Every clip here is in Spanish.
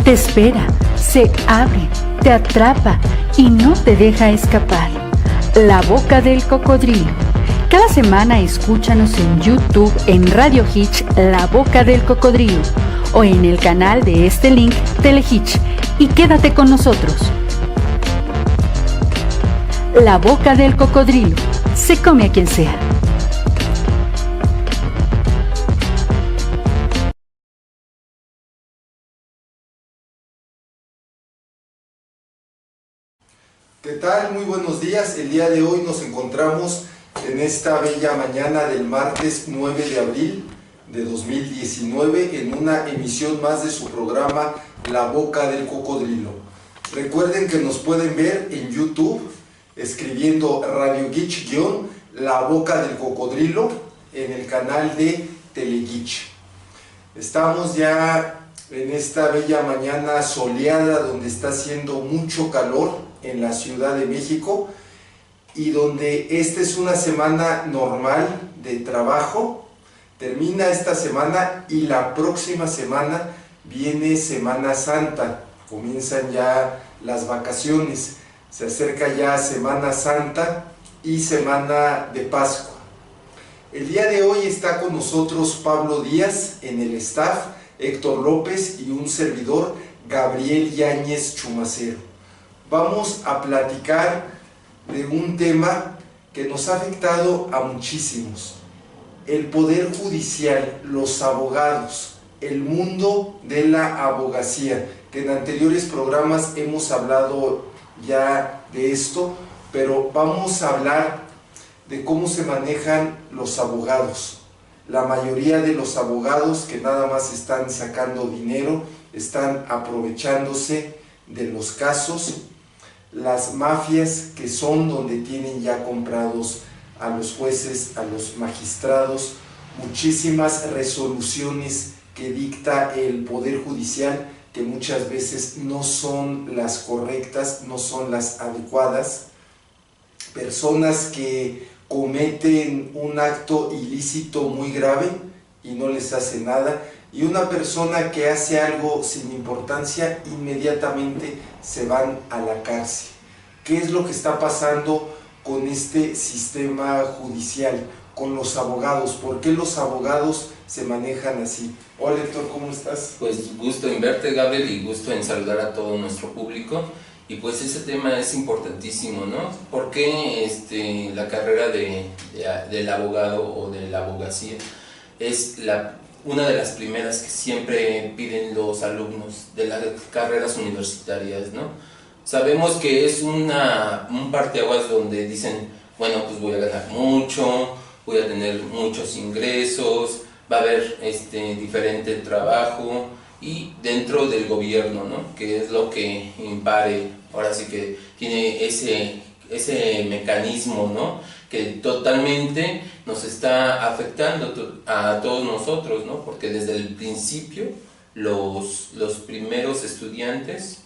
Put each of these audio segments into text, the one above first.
Te espera, se abre, te atrapa y no te deja escapar. La boca del cocodrilo. Cada semana escúchanos en YouTube en Radio Hitch La Boca del Cocodrilo o en el canal de este link Telehitch y quédate con nosotros. La Boca del Cocodrilo. Se come a quien sea. ¿Qué tal? Muy buenos días. El día de hoy nos encontramos en esta bella mañana del martes 9 de abril de 2019 en una emisión más de su programa La Boca del Cocodrilo. Recuerden que nos pueden ver en YouTube escribiendo Radio Hitch La Boca del Cocodrilo en el canal de Telehitch. Estamos ya en esta bella mañana soleada donde está haciendo mucho calor en la Ciudad de México y donde esta es una semana normal de trabajo. Termina esta semana y la próxima semana viene Semana Santa, comienzan ya las vacaciones, se acerca ya Semana Santa y Semana de Pascua. El día de hoy está con nosotros Pablo Díaz en el staff, Héctor López y un servidor, Gabriel Yáñez Chumacero. Vamos a platicar de un tema que nos ha afectado a muchísimos: el Poder Judicial, los abogados, el mundo de la abogacía, que en anteriores programas hemos hablado ya de esto, pero vamos a hablar de cómo se manejan los abogados. La mayoría de los abogados que nada más están sacando dinero, están aprovechándose de los casos, las mafias que son donde tienen ya comprados a los jueces, a los magistrados, muchísimas resoluciones que dicta el Poder Judicial que muchas veces no son las correctas, no son las adecuadas, personas que cometen un acto ilícito muy grave y no les hace nada, y una persona que hace algo sin importancia, inmediatamente se van a la cárcel. ¿Qué es lo que está pasando con este sistema judicial, con los abogados? ¿Por qué los abogados se manejan así? Hola Héctor, ¿cómo estás? Pues gusto en verte, Gabriel, y gusto en saludar a todo nuestro público. Y pues ese tema es importantísimo, ¿no? ¿Por qué la carrera del abogado o de la abogacía es una de las primeras que siempre piden los alumnos de las carreras universitarias, ¿no? Sabemos que es un parteaguas donde dicen, bueno, pues voy a ganar mucho, voy a tener muchos ingresos, va a haber diferente trabajo, y dentro del gobierno, ¿no? Que es lo que impare, ahora sí que tiene ese mecanismo, ¿no? Que totalmente nos está afectando a todos nosotros, ¿no? Porque desde el principio los primeros estudiantes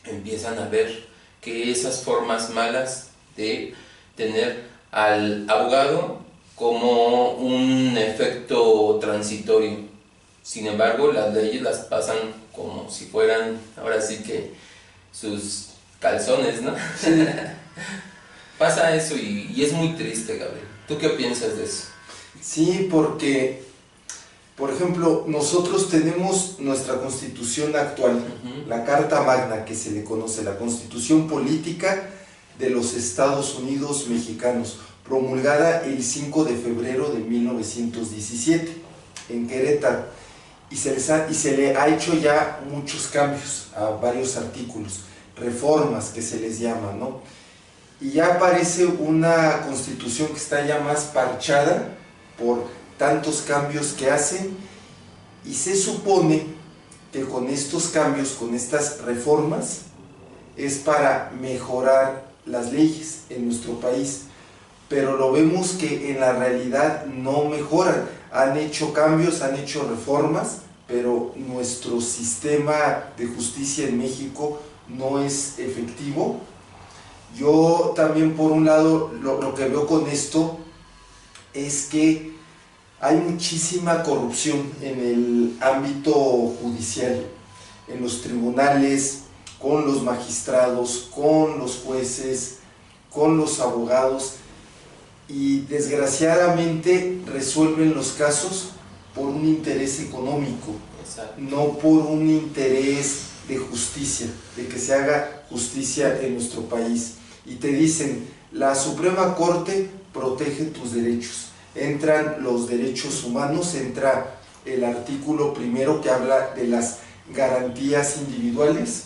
empiezan a ver que esas formas malas de tener al abogado como un efecto transitorio. Sin embargo, las leyes las pasan como si fueran, ahora sí que, sus calzones, ¿no? Sí. Pasa eso y es muy triste, Gabriel. ¿Tú qué piensas de eso? Sí, porque, por ejemplo, nosotros tenemos nuestra Constitución actual, la Carta Magna, que se le conoce, la Constitución Política de los Estados Unidos Mexicanos, promulgada el 5 de febrero de 1917 en Querétaro. Y se le ha hecho ya muchos cambios a varios artículos, reformas que se les llama, ¿no? Y ya aparece una constitución que está ya más parchada por tantos cambios que hacen, y se supone que con estos cambios, con estas reformas, es para mejorar las leyes en nuestro país, pero lo vemos que en la realidad no mejoran. Han hecho cambios, han hecho reformas, pero nuestro sistema de justicia en México no es efectivo. Yo también, por un lado, lo que veo con esto es que hay muchísima corrupción en el ámbito judicial. en los tribunales, con los magistrados, con los jueces, con los abogados, y desgraciadamente resuelven los casos por un interés económico. Exacto. No por un interés de justicia, de que se haga justicia en nuestro país. Y te dicen, la Suprema Corte protege tus derechos. Entran los derechos humanos, entra el artículo primero que habla de las garantías individuales,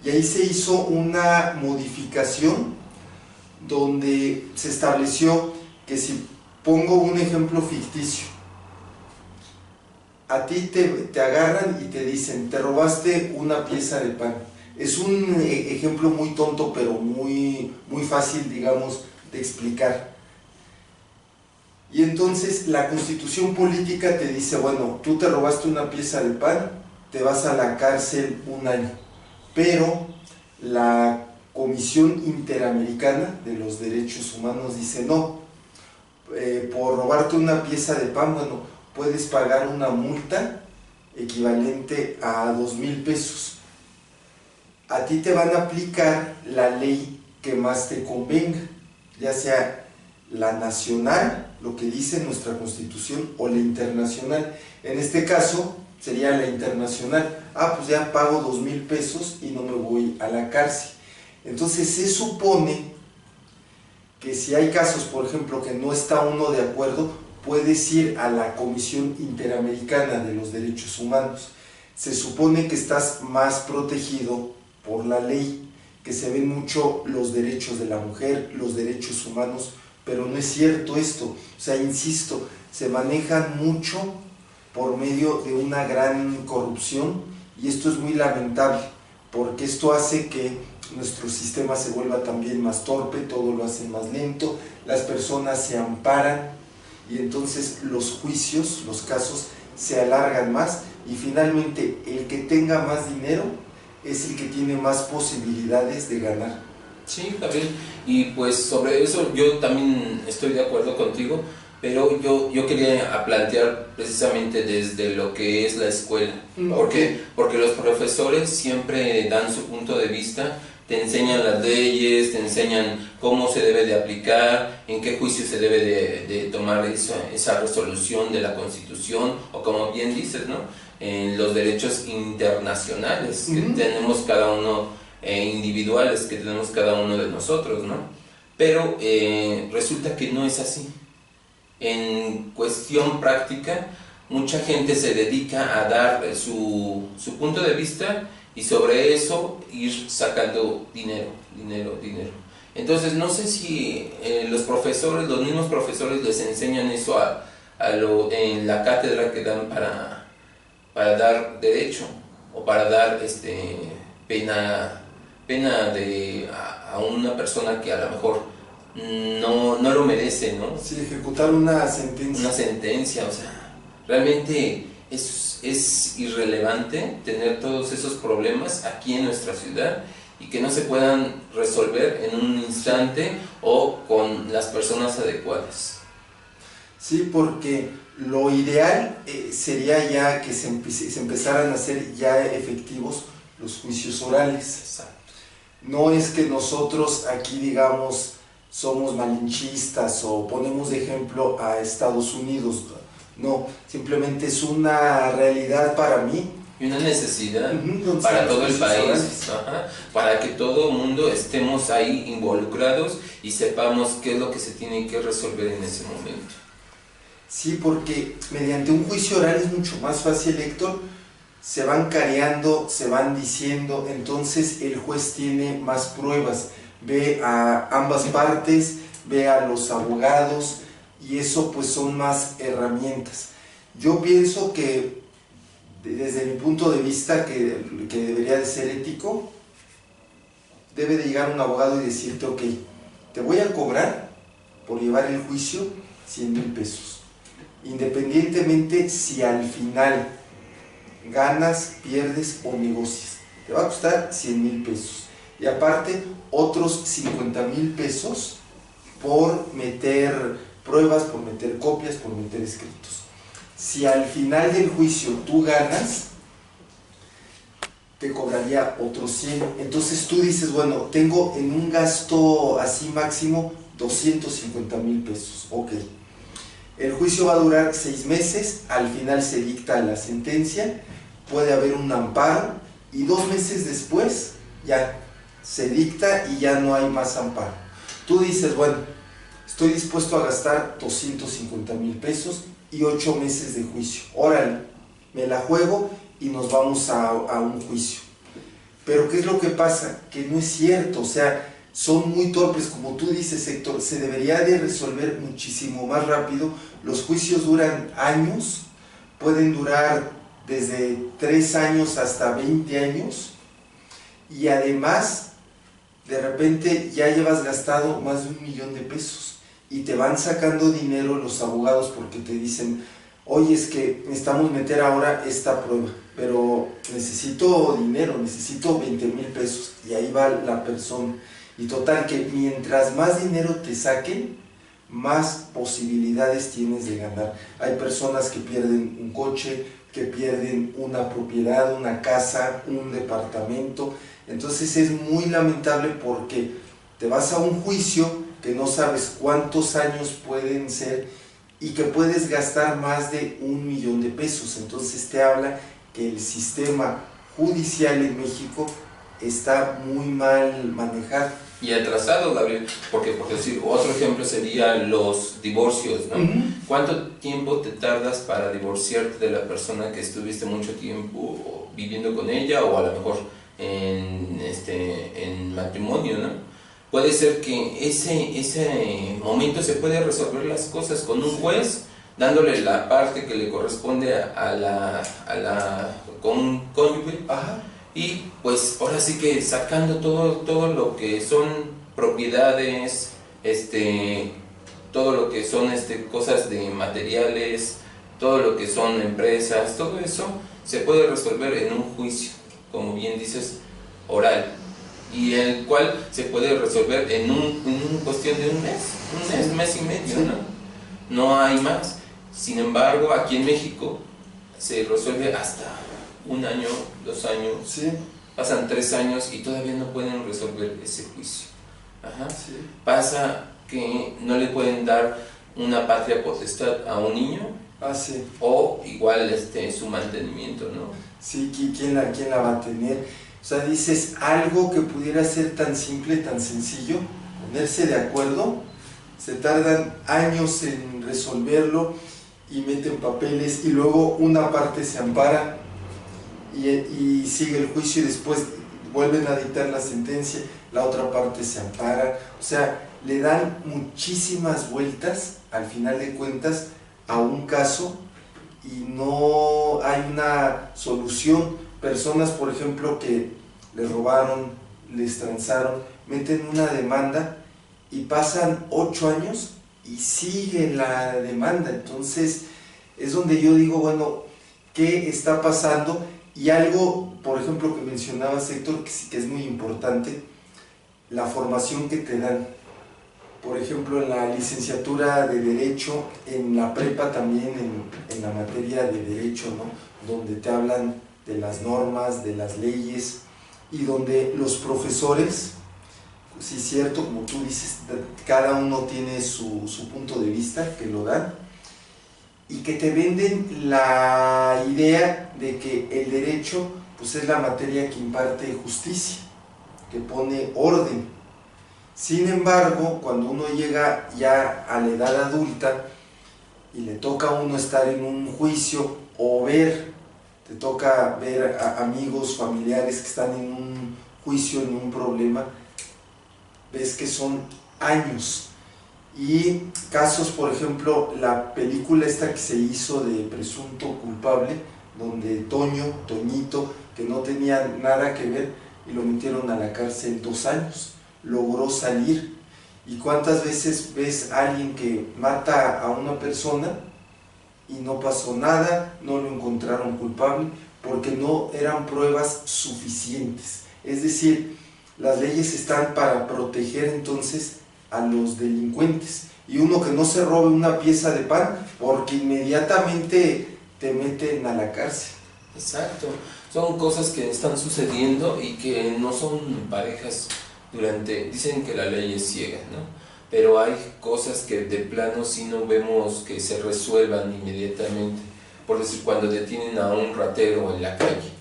y ahí se hizo una modificación donde se estableció que, si pongo un ejemplo ficticio, a ti te agarran y te dicen, te robaste una pieza de pan. Es un ejemplo muy tonto, pero muy fácil, digamos, de explicar. Y entonces la Constitución política te dice, bueno, tú te robaste una pieza de pan, te vas a la cárcel 1 año. Pero la Comisión Interamericana de los Derechos Humanos dice, no, por robarte una pieza de pan, bueno, puedes pagar una multa equivalente a 2,000 pesos. A ti te van a aplicar la ley que más te convenga, ya sea la nacional, lo que dice nuestra Constitución, o la internacional. En este caso sería la internacional. Pues ya pago 2,000 pesos y no me voy a la cárcel. Entonces se supone que si hay casos, por ejemplo, que no está uno de acuerdo, puedes ir a la Comisión Interamericana de los Derechos Humanos. Se supone que estás más protegido por la ley, que se ven mucho los derechos de la mujer, los derechos humanos, pero no es cierto esto. O sea, insisto, se manejan mucho por medio de una gran corrupción, y esto es muy lamentable, porque esto hace que nuestro sistema se vuelva también más torpe, todo lo hacen más lento, las personas se amparan, y entonces los juicios, los casos se alargan más, y finalmente el que tenga más dinero es el que tiene más posibilidades de ganar. Sí, Gabriel, y pues sobre eso yo también estoy de acuerdo contigo, pero yo quería plantear precisamente desde lo que es la escuela, porque los profesores siempre dan su punto de vista, te enseñan las leyes, te enseñan cómo se debe de aplicar, en qué juicio se debe de tomar esa resolución de la Constitución, o como bien dices, ¿no?, en los derechos internacionales que tenemos cada uno, individuales que tenemos cada uno de nosotros, ¿no? Pero resulta que no es así. En cuestión práctica, mucha gente se dedica a dar su punto de vista, y sobre eso ir sacando dinero. Entonces no sé si los mismos profesores les enseñan eso en la cátedra que dan para dar derecho, o para dar pena a una persona que a lo mejor no lo merece, ¿no? Sí, ejecutar una sentencia. Una sentencia, o sea, realmente es irrelevante tener todos esos problemas aquí en nuestra ciudad, y que no se puedan resolver en un instante o con las personas adecuadas. Sí, porque lo ideal sería ya que se empezaran a hacer ya efectivos los juicios orales. Exacto. No es que nosotros aquí, digamos, somos malinchistas o ponemos de ejemplo a Estados Unidos. No, simplemente es una realidad para mí. Y una necesidad para todo el país, para que todo el mundo estemos ahí involucrados y sepamos qué es lo que se tiene que resolver en ese momento. Sí, porque mediante un juicio oral es mucho más fácil, Héctor. Se van careando, se van diciendo, entonces el juez tiene más pruebas, ve a ambas partes, ve a los abogados, y eso pues son más herramientas. Yo pienso que desde mi punto de vista, que debería de ser ético, debe de llegar un abogado y decirte, ok, te voy a cobrar por llevar el juicio 100,000 pesos, independientemente si al final ganas, pierdes o negocias, te va a costar 100,000 pesos, y aparte otros 50,000 pesos por meter pruebas, por meter copias, por meter escritos. Si al final del juicio tú ganas, te cobraría otros 100. Entonces tú dices, bueno, tengo en un gasto así máximo 250,000 pesos. Ok. El juicio va a durar 6 meses, al final se dicta la sentencia, puede haber un amparo y 2 meses después ya se dicta y ya no hay más amparo. Tú dices, bueno, estoy dispuesto a gastar 250,000 pesos y 8 meses de juicio. Órale, me la juego y nos vamos a un juicio. Pero ¿qué es lo que pasa? Que no es cierto, o sea, son muy torpes, como tú dices, Héctor, se debería de resolver muchísimo más rápido. Los juicios duran años, pueden durar desde 3 años hasta 20 años, y además, de repente ya llevas gastado más de 1,000,000 de pesos, y te van sacando dinero los abogados porque te dicen, oye, es que necesitamos meter ahora esta prueba, pero necesito dinero, necesito 20,000 pesos, y ahí va la persona. Y total que mientras más dinero te saquen, más posibilidades tienes de ganar. Hay personas que pierden un coche, que pierden una propiedad, una casa, un departamento. Entonces es muy lamentable porque te vas a un juicio que no sabes cuántos años pueden ser y que puedes gastar más de 1,000,000 de pesos. Entonces te habla que el sistema judicial en México está muy mal manejado. Y atrasado, Gabriel, porque por decir, otro ejemplo sería los divorcios, ¿no? ¿Cuánto tiempo te tardas para divorciarte de la persona que estuviste mucho tiempo viviendo con ella, o a lo mejor en matrimonio, ¿no? Puede ser que ese momento se puede resolver las cosas con un juez, dándole la parte que le corresponde a la cónyuge. Ajá. Y pues ahora sí que sacando todo lo que son propiedades, todo lo que son cosas de materiales, todo lo que son empresas, todo eso se puede resolver en un juicio, como bien dices, oral, y el cual se puede resolver en cuestión de un mes y medio, ¿no? No hay más. Sin embargo, aquí en México se resuelve hasta 1 año, 2 años, Sí. Pasan 3 años y todavía no pueden resolver ese juicio. Ajá. Sí. Pasa que no le pueden dar una patria potestad a un niño, Sí. o igual su mantenimiento, ¿no? Sí, ¿quién la va a tener? O sea, dices, algo que pudiera ser tan simple, tan sencillo, ponerse de acuerdo, se tardan años en resolverlo y meten papeles y luego una parte se ampara y sigue el juicio y después vuelven a dictar la sentencia, la otra parte se ampara. O sea, le dan muchísimas vueltas al final de cuentas a un caso y no hay una solución. Personas, por ejemplo, que les robaron, les transaron, meten una demanda y pasan 8 años y sigue la demanda. Entonces es donde yo digo, bueno, ¿qué está pasando? Y algo, por ejemplo, que mencionabas, Héctor, que sí que es muy importante, la formación que te dan. Por ejemplo, en la licenciatura de Derecho, en la prepa también, en la materia de Derecho, ¿no? Donde te hablan de las normas, de las leyes, y donde los profesores, sí es cierto, como tú dices, cada uno tiene su punto de vista, que lo dan, y que te venden la idea de que el derecho pues es la materia que imparte justicia, que pone orden. Sin embargo, cuando uno llega ya a la edad adulta y le toca a uno estar en un juicio o te toca ver a amigos, familiares que están en un juicio, en un problema, ves que son años. Y casos, por ejemplo, la película esta que se hizo de Presunto Culpable, donde Toñito, que no tenía nada que ver, y lo metieron a la cárcel 2 años, logró salir. ¿Y cuántas veces ves a alguien que mata a una persona y no pasó nada, no lo encontraron culpable, porque no eran pruebas suficientes? Es decir, las leyes están para proteger entonces a los delincuentes, y uno que no se robe una pieza de pan, porque inmediatamente te meten a la cárcel. Exacto. son cosas que están sucediendo y que no son parejas dicen que la ley es ciega, ¿no? Pero hay cosas que de plano sí no vemos que se resuelvan inmediatamente. Por decir, cuando detienen a un ratero en la calle,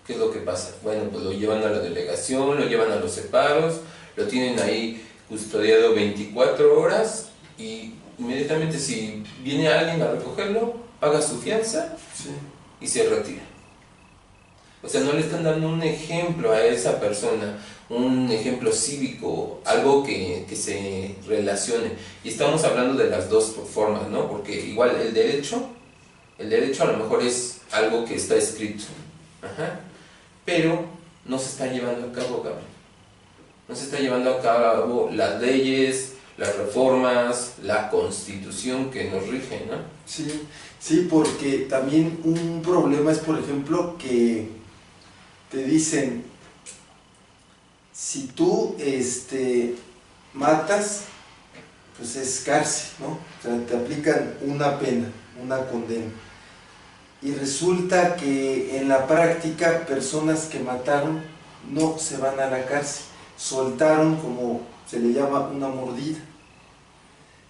¿qué es lo que pasa? Bueno, pues lo llevan a la delegación, lo llevan a los separos, lo tienen ahí custodiado 24 horas y inmediatamente si viene alguien a recogerlo, paga su fianza y se retira. O sea, no le están dando un ejemplo a esa persona, un ejemplo cívico, algo que se relacione. Y estamos hablando de las dos formas, ¿no? Porque igual el derecho a lo mejor es algo que está escrito, pero no se está llevando a cabo, Gabriel. No se está llevando a cabo las leyes, las reformas, la constitución que nos rige, ¿no? Sí, porque también un problema es, por ejemplo, que te dicen, si tú matas, pues es cárcel, ¿no? O sea, te aplican una pena, una condena. Y resulta que en la práctica personas que mataron no se van a la cárcel, soltaron, como se le llama, una mordida.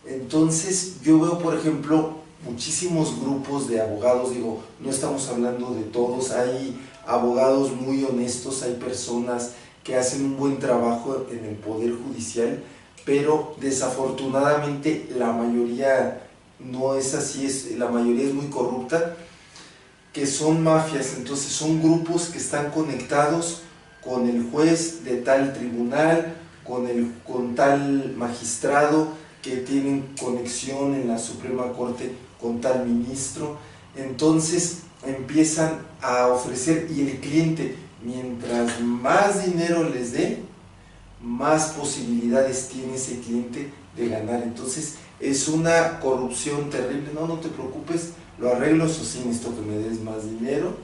Entonces yo veo, por ejemplo, muchísimos grupos de abogados, digo, no estamos hablando de todos, hay abogados muy honestos, hay personas que hacen un buen trabajo en el Poder Judicial, pero desafortunadamente la mayoría no es así, la mayoría es muy corrupta, que son mafias. Entonces son grupos que están conectados con el juez de tal tribunal, con tal magistrado, que tienen conexión en la Suprema Corte con tal ministro. Entonces empiezan a ofrecer, y el cliente, mientras más dinero les dé, más posibilidades tiene ese cliente de ganar. Entonces es una corrupción terrible. No te preocupes, lo arreglo, eso sí, necesito que me des más dinero.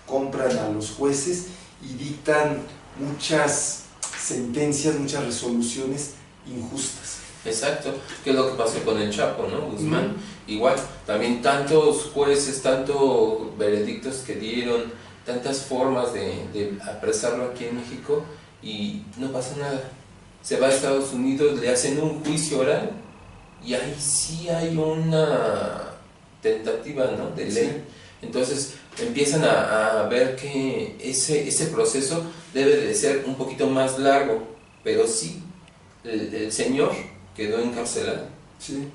Compran a los jueces y dictan muchas sentencias, muchas resoluciones injustas. Exacto, que es lo que pasó con el Chapo, ¿no? Guzmán, igual, también tantos jueces, tantos veredictos que dieron, tantas formas de apresarlo aquí en México y no pasa nada. Se va a Estados Unidos, le hacen un juicio oral y ahí sí hay una tentativa, ¿no?, de ley. Sí. Entonces empiezan a ver que ese proceso debe de ser un poquito más largo, pero sí, el señor quedó encarcelado. Sí.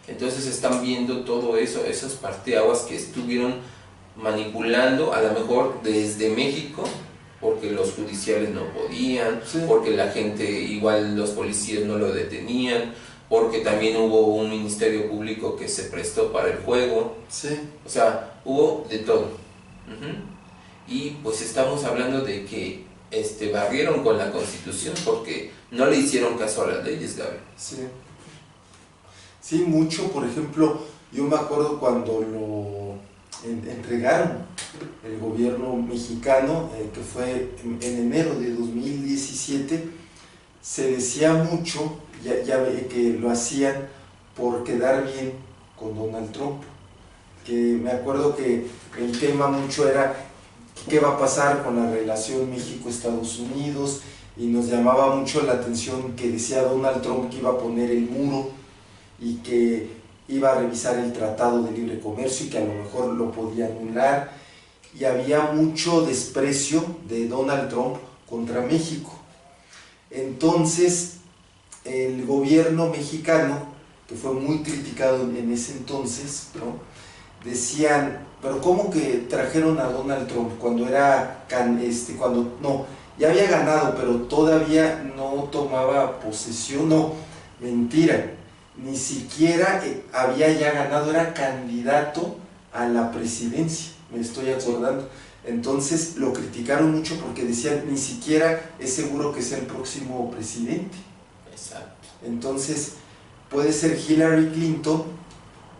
Entonces están viendo todo eso, esos parteaguas que estuvieron manipulando, a lo mejor desde México, porque los judiciales no podían, sí, porque la gente, igual los policías no lo detenían, porque también hubo un ministerio público que se prestó para el juego. Sí. O sea, hubo de todo. Y pues estamos hablando de que barrieron con la Constitución porque no le hicieron caso a las leyes, Gabriel. Sí. Sí, mucho. Por ejemplo, yo me acuerdo cuando lo entregaron el gobierno mexicano, que fue en enero de 2017, se decía mucho, ya ve que lo hacían por quedar bien con Donald Trump, que me acuerdo que el tema mucho era qué va a pasar con la relación México-Estados Unidos, y nos llamaba mucho la atención que decía Donald Trump que iba a poner el muro y que iba a revisar el Tratado de Libre Comercio y que a lo mejor lo podía anular, y había mucho desprecio de Donald Trump contra México. Entonces el gobierno mexicano, que fue muy criticado en ese entonces, ¿no?, decían, pero ¿cómo que trajeron a Donald Trump cuando cuando no, ya había ganado, pero todavía no tomaba posesión? No, mentira, ni siquiera había ya ganado, era candidato a la presidencia, me estoy acordando. Entonces lo criticaron mucho porque decían, ni siquiera es seguro que sea el próximo presidente. Exacto. Entonces puede ser Hillary Clinton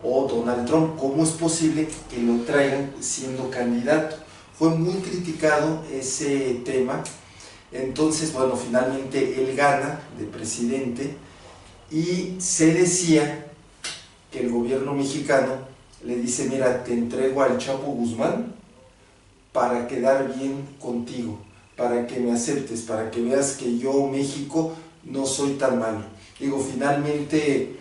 o Donald Trump. ¿Cómo es posible que lo traigan siendo candidato? Fue muy criticado ese tema. Entonces, bueno, finalmente él gana de presidente y se decía que el gobierno mexicano le dice, mira, te entrego al Chapo Guzmán, para quedar bien contigo, para que me aceptes, para que veas que yo, México, no soy tan malo. Digo, finalmente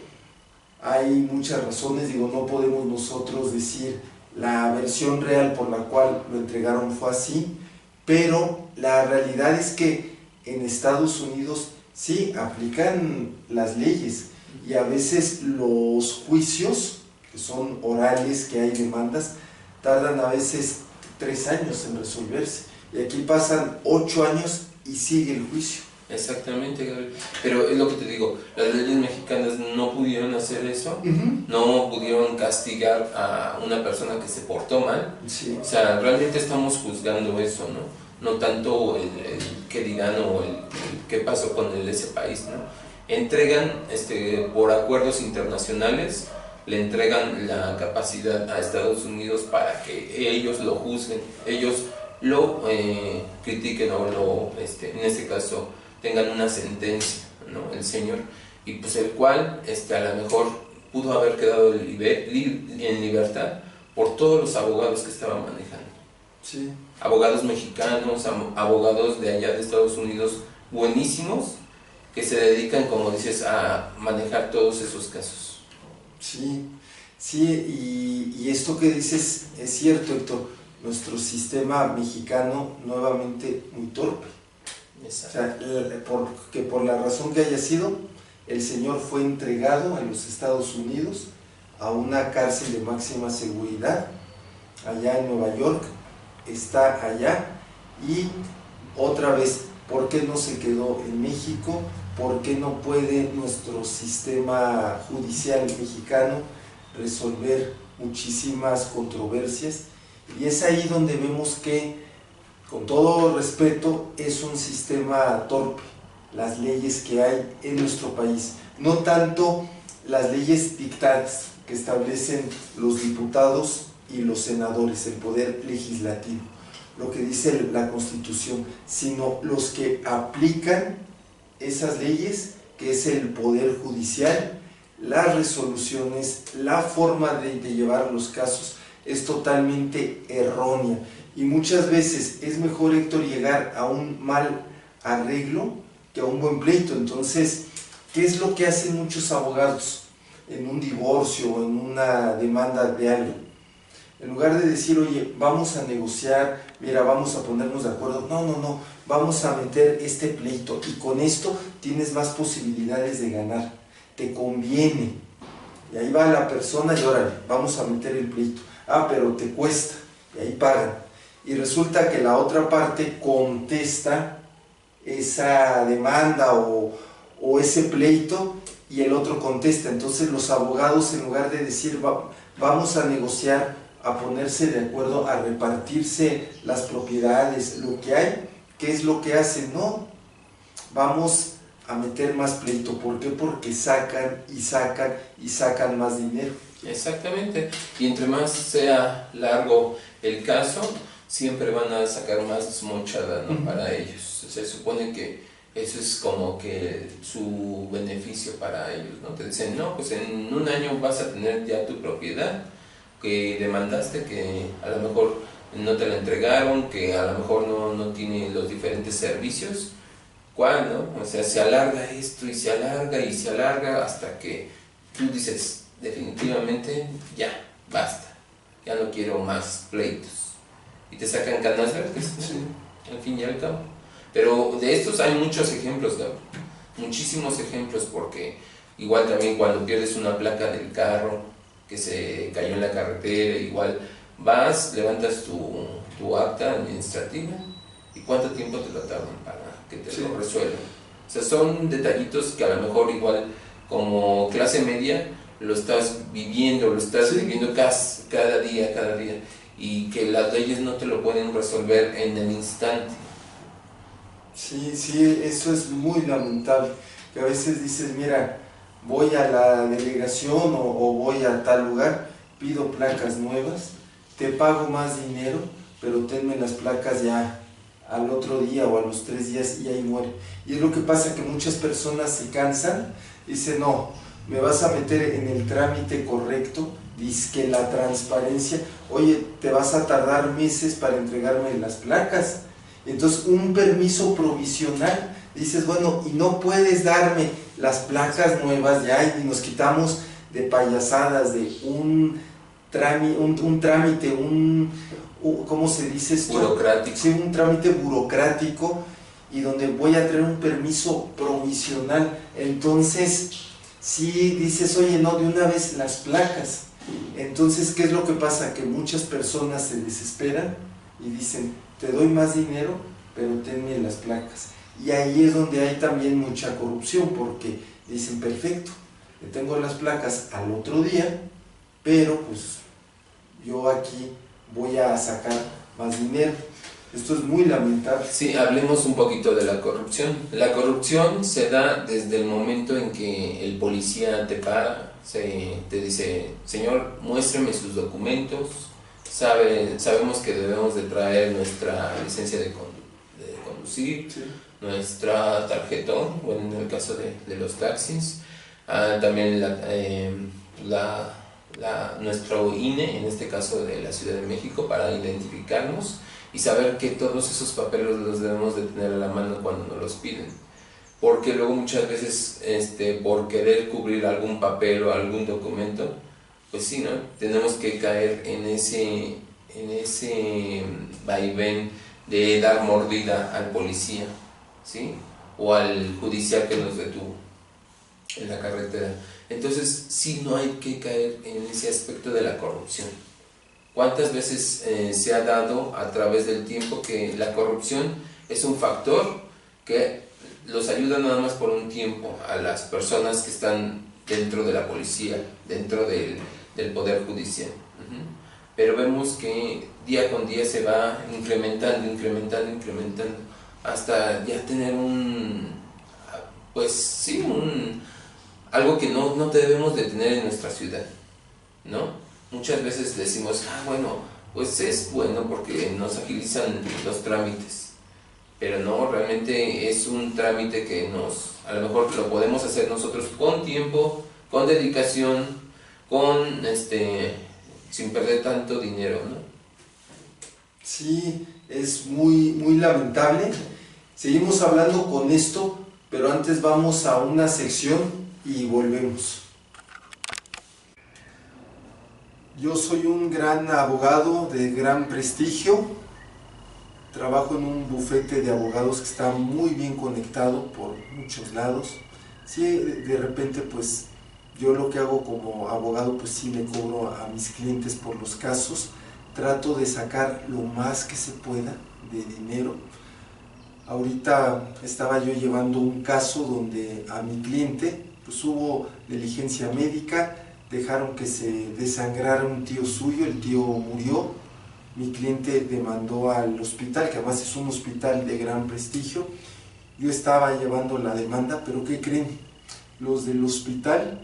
hay muchas razones, digo, no podemos nosotros decir la versión real por la cual lo entregaron fue así, pero la realidad es que en Estados Unidos sí aplican las leyes y a veces los juicios, que son orales, que hay demandas, tardan a veces 3 años en resolverse y aquí pasan 8 años y sigue el juicio. Exactamente, Gabriel. Pero es lo que te digo, las leyes mexicanas no pudieron hacer eso, Uh-huh. no pudieron castigar a una persona que se portó mal. Sí. O sea, realmente estamos juzgando eso, ¿no? No tanto el que digan o el qué pasó con ese país, ¿no? Entregan, por acuerdos internacionales, le entregan la capacidad a Estados Unidos para que ellos lo juzguen, ellos lo critiquen o lo, en este caso, tengan una sentencia, ¿no? El señor, y pues el cual a lo mejor pudo haber quedado en libertad por todos los abogados que estaban manejando. Sí. Abogados mexicanos, abogados de allá de Estados Unidos, buenísimos, que se dedican, como dices, a manejar todos esos casos. Sí, sí, y esto que dices es cierto, Héctor. Nuestro sistema mexicano nuevamente muy torpe. Exacto. O sea, porque por la razón que haya sido, el señor fue entregado en los Estados Unidos a una cárcel de máxima seguridad allá en Nueva York, está allá, y otra vez, ¿por qué no se quedó en México? ¿Por qué no puede nuestro sistema judicial mexicano resolver muchísimas controversias? Y es ahí donde vemos que, con todo respeto, es un sistema torpe, las leyes que hay en nuestro país. No tanto las leyes dictadas que establecen los diputados y los senadores, el poder legislativo, lo que dice la Constitución, sino los que aplican esas leyes, que es el poder judicial, las resoluciones, la forma de llevar los casos es totalmente errónea. Y muchas veces es mejor, Héctor, llegar a un mal arreglo que a un buen pleito. Entonces, ¿qué es lo que hacen muchos abogados en un divorcio o en una demanda de algo? En lugar de decir, oye, vamos a negociar, mira, vamos a ponernos de acuerdo, no, vamos a meter este pleito y con esto tienes más posibilidades de ganar, te conviene. Y ahí va la persona y órale, vamos a meter el pleito. Ah, pero te cuesta, y ahí pagan. Y resulta que la otra parte contesta esa demanda o ese pleito y el otro contesta. Entonces los abogados, en lugar de decir vamos a negociar, a ponerse de acuerdo, a repartirse las propiedades, lo que hay, ¿qué es lo que hacen? No, vamos a meter más pleito. ¿Por qué? Porque sacan y sacan y sacan más dinero. Exactamente, y entre más sea largo el caso, siempre van a sacar más mochada, ¿no? Para ellos. Se supone que eso es como que su beneficio para ellos, ¿no? Te dicen, no, pues en un año vas a tener ya tu propiedad que demandaste, que a lo mejor no te la entregaron, que a lo mejor no tiene los diferentes servicios. ¿Cuál, no? O sea, se alarga esto y se alarga y se alarga hasta que tú dices, definitivamente ya, basta, ya no quiero más pleitos. Y te sacan canas verdes, sí, al fin y al cabo. Pero de estos hay muchos ejemplos, Gabriel, muchísimos ejemplos, porque igual también cuando pierdes una placa del carro que se cayó en la carretera, igual vas, levantas tu acta administrativa y cuánto tiempo te lo tardan para que te lo resuelvan. O sea, son detallitos que a lo mejor igual como clase media lo estás viviendo cada día, y que las leyes no te lo pueden resolver en el instante. Sí, eso es muy lamentable, que a veces dices, mira, voy a la delegación o voy a tal lugar, pido placas nuevas, te pago más dinero, pero tenme las placas ya al otro día o a los 3 días y ahí muere. Y es lo que pasa, que muchas personas se cansan, dicen, no, me vas a meter en el trámite correcto dizque la transparencia, oye, te vas a tardar meses para entregarme las placas. Entonces, un permiso provisional, dices, bueno, y no puedes darme las placas nuevas ya, y nos quitamos de payasadas, de un trámite, ¿cómo se dice esto? Burocrático. Sí, un trámite burocrático, y donde voy a traer un permiso provisional. Entonces, sí dices, oye, no, de una vez las placas. Entonces, ¿qué es lo que pasa? Que muchas personas se desesperan y dicen, te doy más dinero, pero tenme las placas. Y ahí es donde hay también mucha corrupción, porque dicen, perfecto, le tengo las placas al otro día, pero pues yo aquí voy a sacar más dinero. Esto es muy lamentable. Sí, hablemos un poquito de la corrupción. La corrupción se da desde el momento en que el policía te para, te dice, señor, muéstreme sus documentos, sabemos que debemos de traer nuestra licencia de conducir, sí, nuestra tarjetón, bueno, en el caso de los taxis, también nuestro INE, en este caso de la Ciudad de México, para identificarnos y saber que todos esos papeles los debemos de tener a la mano cuando nos los piden, porque luego muchas veces por querer cubrir algún papel o algún documento, pues sí, ¿no? Tenemos que caer en ese vaivén de dar mordida al policía, ¿sí? O al judicial que nos detuvo en la carretera. Entonces sí, no hay que caer en ese aspecto de la corrupción. ¿Cuántas veces se ha dado a través del tiempo que la corrupción es un factor que los ayuda nada más por un tiempo a las personas que están dentro de la policía, dentro del poder judicial? Pero vemos que día con día se va incrementando, hasta ya tener algo que no debemos de tener en nuestra ciudad, ¿no? Muchas veces decimos, bueno, pues es bueno porque nos agilizan los trámites, pero no, realmente es un trámite que a lo mejor lo podemos hacer nosotros con tiempo, con dedicación, sin perder tanto dinero, ¿no? Sí, es muy, muy lamentable. Seguimos hablando con esto, pero antes vamos a una sección y volvemos. Yo soy un gran abogado de gran prestigio, trabajo en un bufete de abogados que está muy bien conectado por muchos lados. Sí, de repente pues yo lo que hago como abogado pues sí le cobro a mis clientes por los casos, trato de sacar lo más que se pueda de dinero. Ahorita estaba yo llevando un caso donde a mi cliente pues hubo diligencia médica, dejaron que se desangrara un tío suyo, el tío murió, mi cliente demandó al hospital, que además es un hospital de gran prestigio. Yo estaba llevando la demanda, pero ¿qué creen? Los del hospital,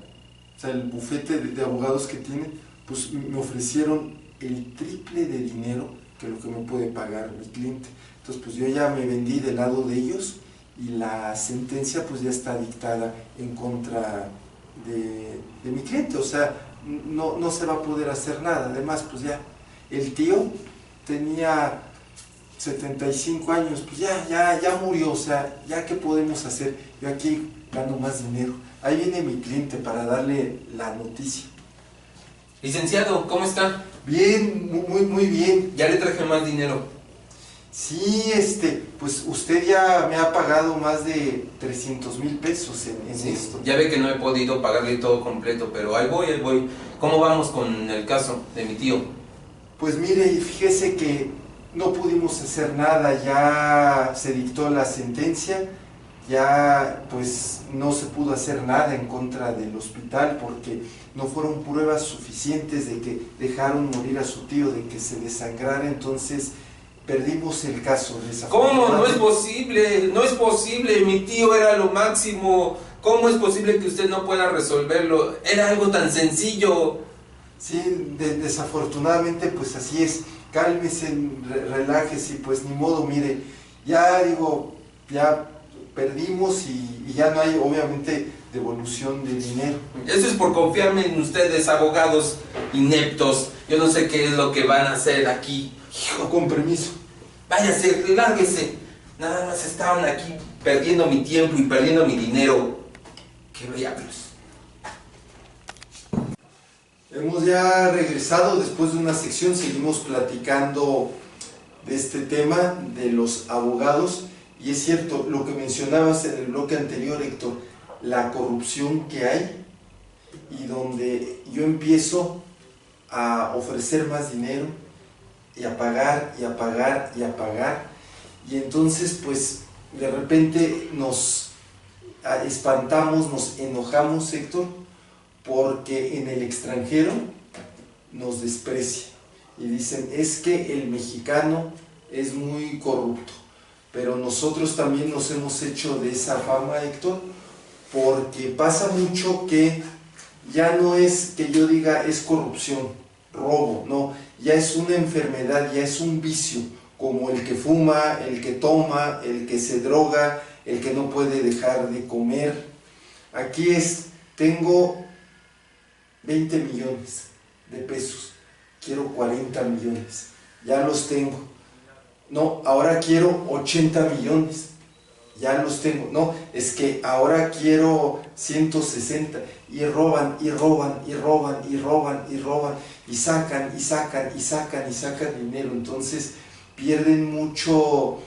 o sea, el bufete de abogados que tienen, pues me ofrecieron el triple de dinero que lo que me puede pagar mi cliente. Entonces pues yo ya me vendí del lado de ellos y la sentencia pues ya está dictada en contra de mi cliente, o sea, no se va a poder hacer nada. Además pues ya el tío tenía 75 años, pues ya murió, o sea, ya qué podemos hacer. Yo aquí gano más dinero. Ahí viene mi cliente para darle la noticia. Licenciado, ¿cómo está? Bien, muy bien. Ya le traje más dinero. Sí, pues usted ya me ha pagado más de 300,000 pesos en sí, esto. Ya ve que no he podido pagarle todo completo, pero ahí voy. ¿Cómo vamos con el caso de mi tío? Pues mire, fíjese que no pudimos hacer nada, ya se dictó la sentencia, ya pues no se pudo hacer nada en contra del hospital porque no fueron pruebas suficientes de que dejaron morir a su tío, de que se desangrara, entonces perdimos el caso. ¿Cómo? No es posible, mi tío era lo máximo. ¿Cómo es posible que usted no pueda resolverlo? Era algo tan sencillo. Sí, desafortunadamente pues así es. Cálmese, relájese, pues ni modo, mire, ya perdimos y ya no hay obviamente devolución de dinero. Eso es por confiarme en ustedes, abogados ineptos. Yo no sé qué es lo que van a hacer aquí. Hijo, con permiso. Váyase, lárguese. Nada más estaban aquí perdiendo mi tiempo y perdiendo mi dinero. ¡Qué diablos! Hemos ya regresado después de una sección, seguimos platicando de este tema de los abogados, y es cierto lo que mencionabas en el bloque anterior, Héctor, la corrupción que hay, y donde yo empiezo a ofrecer más dinero y a pagar y a pagar y a pagar, y entonces pues de repente nos espantamos, nos enojamos, Héctor, porque en el extranjero nos desprecia y dicen, es que el mexicano es muy corrupto, pero nosotros también nos hemos hecho de esa fama, Héctor, porque pasa mucho que ya no es que yo diga es corrupción, robo, no, ya es una enfermedad, ya es un vicio, como el que fuma, el que toma, el que se droga, el que no puede dejar de comer. Aquí tengo 20 millones de pesos, quiero 40 millones, ya los tengo. No, ahora quiero 80 millones, ya los tengo. No, es que ahora quiero 160, y roban, y roban, y roban, y roban, y roban, y sacan, y sacan, y sacan, y sacan dinero. Entonces pierden mucho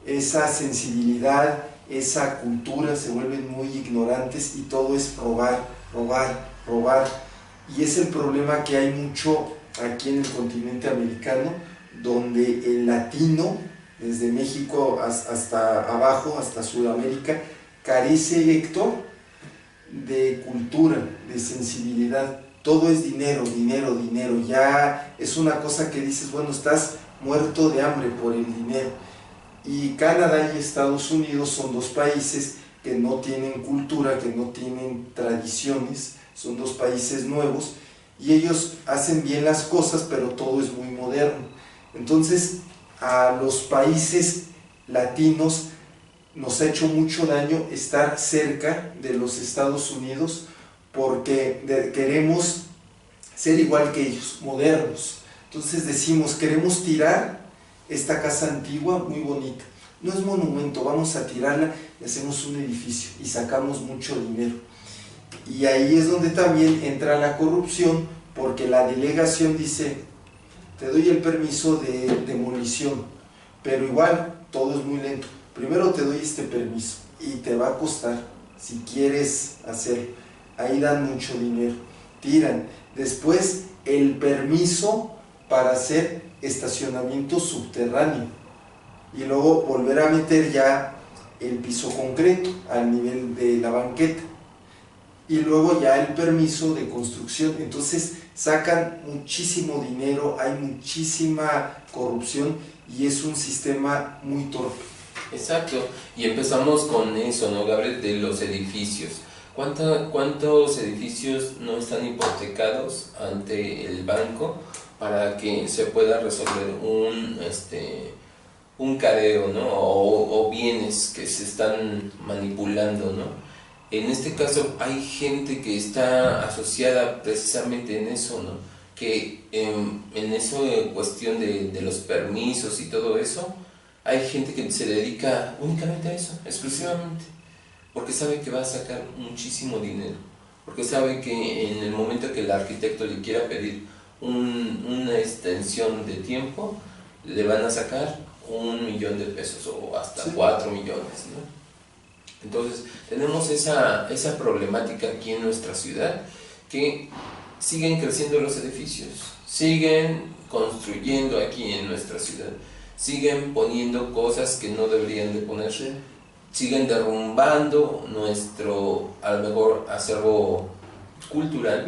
esa sensibilidad, esa cultura, se vuelven muy ignorantes y todo es robar, robar, robar. Y es el problema que hay mucho aquí en el continente americano, donde el latino, desde México hasta abajo, hasta Sudamérica, carece, Héctor, de cultura, de sensibilidad. Todo es dinero, dinero, dinero. Ya es una cosa que dices, bueno, estás muerto de hambre por el dinero. Y Canadá y Estados Unidos son dos países que no tienen cultura, que no tienen tradiciones, son dos países nuevos, y ellos hacen bien las cosas, pero todo es muy moderno. Entonces, a los países latinos nos ha hecho mucho daño estar cerca de los Estados Unidos, porque queremos ser igual que ellos, modernos. Entonces decimos, queremos tirar esta casa antigua muy bonita, no es monumento, vamos a tirarla y hacemos un edificio y sacamos mucho dinero. Y ahí es donde también entra la corrupción, porque la delegación dice, te doy el permiso de demolición, pero igual todo es muy lento. Primero te doy este permiso y te va a costar si quieres hacerlo. Ahí dan mucho dinero, tiran. Después el permiso para hacer estacionamiento subterráneo y luego volver a meter ya el piso concreto al nivel de la banqueta y luego ya el permiso de construcción. Entonces sacan muchísimo dinero, hay muchísima corrupción y es un sistema muy torpe. Exacto, y empezamos con eso, ¿no, Gabriel? De los edificios. ¿Cuántos edificios no están hipotecados ante el banco para que se pueda resolver un careo, ¿no? O bienes que se están manipulando, ¿no? En este caso hay gente que está asociada precisamente en eso, ¿no? Que en eso, en cuestión de los permisos y todo eso, hay gente que se dedica únicamente a eso, exclusivamente, porque sabe que va a sacar muchísimo dinero, porque sabe que en el momento que el arquitecto le quiera pedir una extensión de tiempo, le van a sacar 1 millón de pesos o hasta 4 millones, ¿no? Entonces tenemos esa problemática aquí en nuestra ciudad, que siguen creciendo los edificios, siguen construyendo aquí en nuestra ciudad, siguen poniendo cosas que no deberían de ponerse, siguen derrumbando nuestro, a lo mejor, acervo cultural,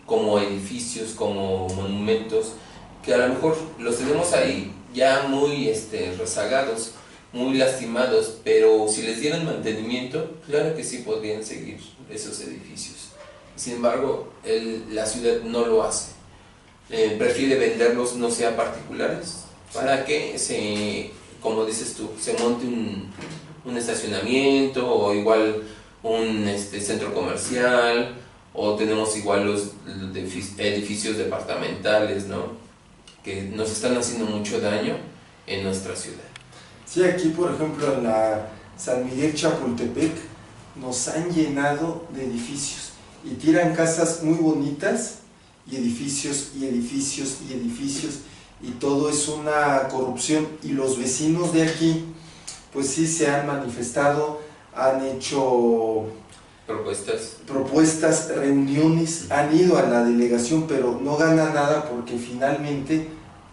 como edificios, como monumentos, que a lo mejor los tenemos ahí ya muy rezagados, muy lastimados, pero si les dieran mantenimiento, claro que sí podrían seguir esos edificios. Sin embargo, la ciudad no lo hace. Prefiere venderlos, no sea particulares, para que como dices tú, se monte un estacionamiento o igual un centro comercial, o tenemos igual los edificios departamentales, ¿no? Que nos están haciendo mucho daño en nuestra ciudad. Sí, aquí por ejemplo en la San Miguel Chapultepec nos han llenado de edificios y tiran casas muy bonitas y edificios y edificios y edificios, y todo es una corrupción, y los vecinos de aquí pues sí se han manifestado, han hecho propuestas, reuniones, han ido a la delegación, pero no gana nada porque finalmente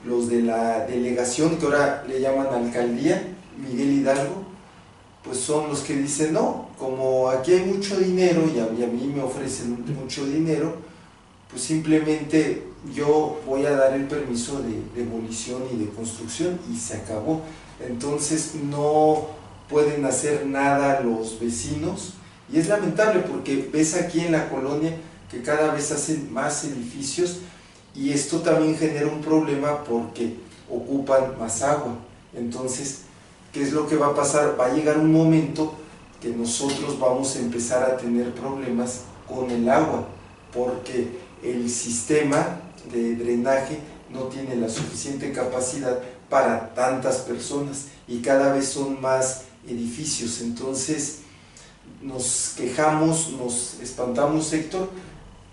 los de la delegación, que ahora le llaman alcaldía, Miguel Hidalgo, pues son los que dicen no, como aquí hay mucho dinero y a mí me ofrecen mucho dinero, pues simplemente yo voy a dar el permiso de demolición y de construcción y se acabó. Entonces no pueden hacer nada los vecinos, y es lamentable porque ves aquí en la colonia que cada vez hacen más edificios, y esto también genera un problema porque ocupan más agua. Entonces, ¿qué es lo que va a pasar? Va a llegar un momento que nosotros vamos a empezar a tener problemas con el agua, porque el sistema de drenaje no tiene la suficiente capacidad para tantas personas y cada vez son más edificios. Entonces nos quejamos, nos espantamos, Héctor,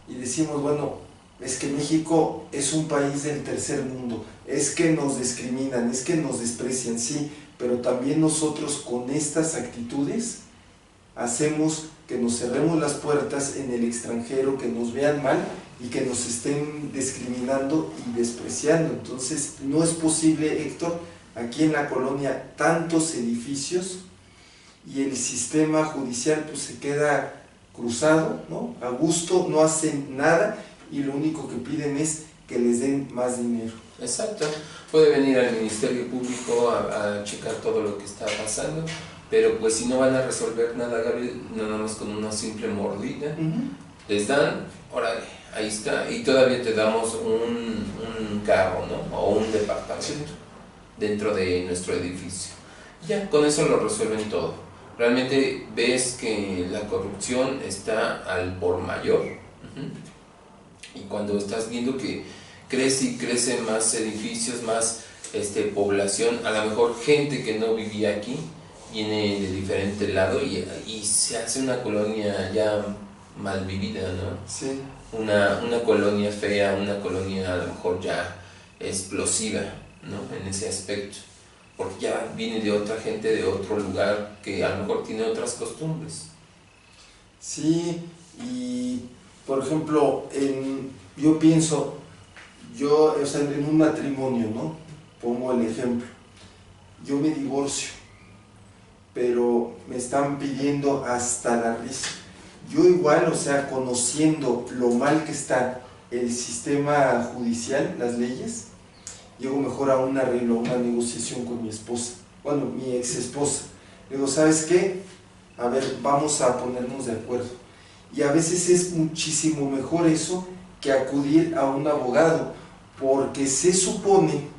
y decimos, bueno, es que México es un país del tercer mundo, es que nos discriminan, es que nos desprecian, sí, pero también nosotros con estas actitudes hacemos que nos cerremos las puertas en el extranjero, que nos vean mal y que nos estén discriminando y despreciando. Entonces no es posible, Héctor, aquí en la colonia tantos edificios y el sistema judicial pues se queda cruzado, ¿no? A gusto, no hacen nada y lo único que piden es que les den más dinero. Exacto, puede venir al Ministerio Público a checar todo lo que está pasando, pero pues si no van a resolver nada, Gabriel, nada más con una simple mordida, les dan, órale, ahí está, y todavía te damos un carro, ¿no? O un departamento dentro de nuestro edificio. Ya, con eso lo resuelven todo. Realmente ves que la corrupción está al por mayor, y cuando estás viendo que crece y crece más edificios, más población, a lo mejor gente que no vivía aquí viene de diferente lado y se hace una colonia ya mal vivida, ¿no? Sí. Una colonia fea, una colonia a lo mejor ya explosiva, ¿no? En ese aspecto, porque ya viene de otra gente, de otro lugar que a lo mejor tiene otras costumbres. Sí, y por ejemplo, yo pienso, o sea, en un matrimonio, ¿no? Pongo el ejemplo, yo me divorcio, pero me están pidiendo hasta la risa. Yo igual, o sea, conociendo lo mal que está el sistema judicial, las leyes, llego mejor a un arreglo, a una negociación con mi esposa, bueno, mi ex esposa. Le digo, ¿sabes qué? A ver, vamos a ponernos de acuerdo. Y a veces es muchísimo mejor eso que acudir a un abogado, porque se supone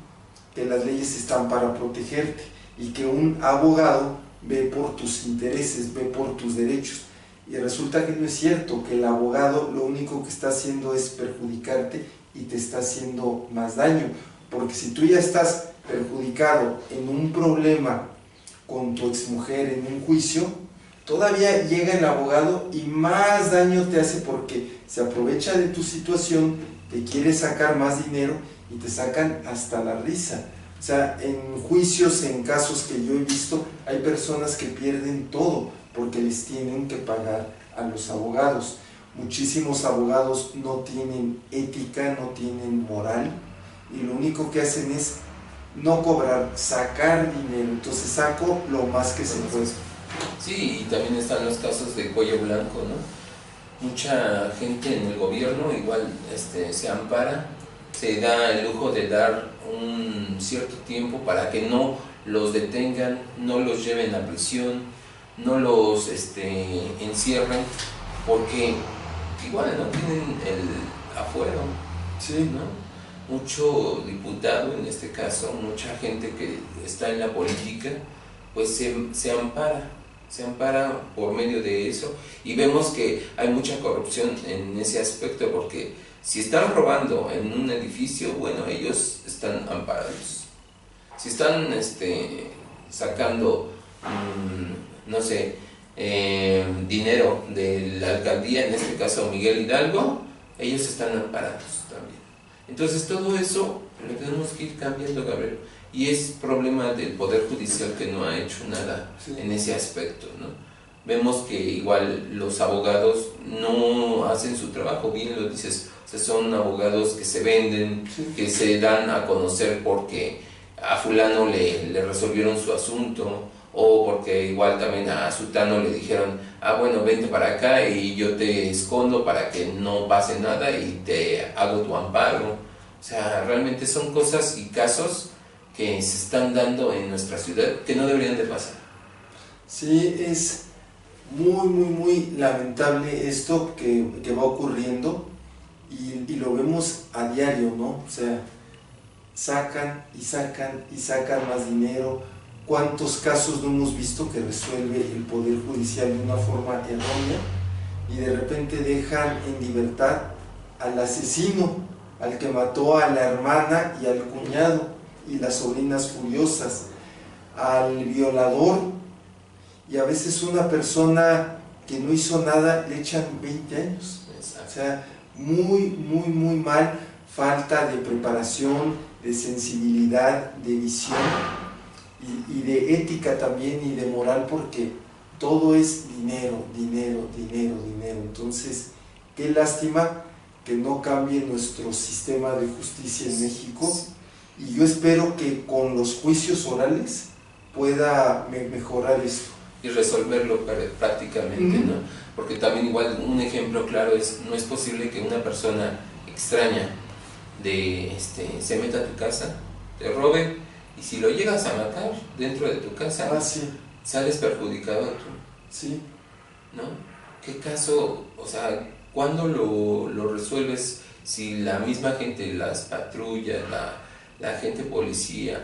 que las leyes están para protegerte y que un abogado ve por tus intereses, ve por tus derechos. Y resulta que no es cierto, que el abogado lo único que está haciendo es perjudicarte y te está haciendo más daño, porque si tú ya estás perjudicado en un problema con tu exmujer, en un juicio, todavía llega el abogado y más daño te hace porque se aprovecha de tu situación, te quiere sacar más dinero y te sacan hasta la risa. O sea, en juicios, en casos que yo he visto, hay personas que pierden todo porque les tienen que pagar a los abogados. Muchísimos abogados no tienen ética, no tienen moral, y lo único que hacen es no cobrar, sacar dinero. Entonces saco lo más que se puede. Sí, y también están los casos de cuello blanco, ¿no? Mucha gente en el gobierno igual se ampara, se da el lujo de dar un cierto tiempo para que no los detengan, no los lleven a prisión, no los encierren, porque igual no tienen el afuero, sí, ¿no? Mucho diputado, en este caso, mucha gente que está en la política, pues se ampara, se ampara por medio de eso, y vemos que hay mucha corrupción en ese aspecto, porque si están robando en un edificio, bueno, ellos están amparados. Si están sacando, no sé, dinero de la alcaldía, en este caso Miguel Hidalgo, ellos están amparados también. Entonces todo eso lo tenemos que ir cambiando, Gabriel, y es problema del Poder Judicial, que no ha hecho nada en ese aspecto, ¿no? Vemos que igual los abogados no hacen su trabajo, bien lo dices, o sea, son abogados que se venden, que se dan a conocer porque a fulano le resolvieron su asunto, o porque igual también a sutano le dijeron, bueno, vente para acá y yo te escondo para que no pase nada y te hago tu amparo. O sea, realmente son cosas y casos que se están dando en nuestra ciudad que no deberían de pasar. Sí, es muy lamentable esto que va ocurriendo, y lo vemos a diario, ¿no? O sea, sacan más dinero. ¿Cuántos casos no hemos visto que resuelve el Poder Judicial de una forma errónea y de repente dejan en libertad al asesino, al que mató a la hermana y al cuñado y las sobrinas furiosas, al violador, y a veces una persona que no hizo nada le echan 20 años? O sea, muy mal, falta de preparación, de sensibilidad, de visión y de ética también, y de moral, porque todo es dinero. Entonces, qué lástima que no cambie nuestro sistema de justicia en México, y yo espero que con los juicios orales pueda mejorar esto. Y resolverlo prácticamente, ¿no? Porque también igual un ejemplo claro es, no es posible que una persona extraña se meta a tu casa, te robe, y si lo llegas a matar dentro de tu casa, sales perjudicado tú. Sí. ¿No? ¿Qué caso, o sea, cuándo lo resuelves si la misma gente, las patrullas, la gente policía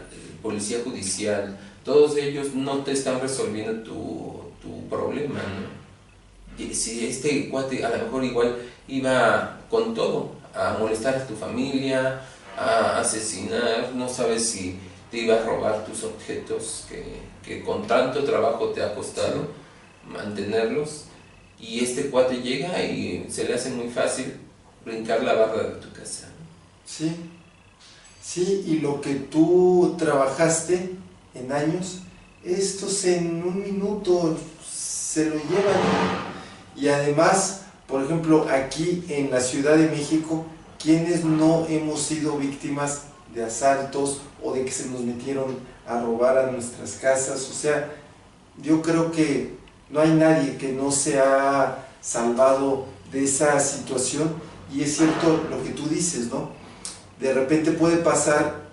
judicial, todos ellos no te están resolviendo tu problema, ¿no? Y si este cuate a lo mejor igual iba con todo, a molestar a tu familia, a asesinar, no sabes si te iba a robar tus objetos que con tanto trabajo te ha costado mantenerlos, y este cuate llega y se le hace muy fácil brincar la barra de tu casa. Sí, y lo que tú trabajaste en años, estos en un minuto se lo llevan. Y además, por ejemplo, aquí en la Ciudad de México, ¿quiénes no hemos sido víctimas de asaltos o de que se nos metieron a robar a nuestras casas? O sea, yo creo que no hay nadie que no se ha salvado de esa situación, y es cierto lo que tú dices, ¿no? De repente puede pasar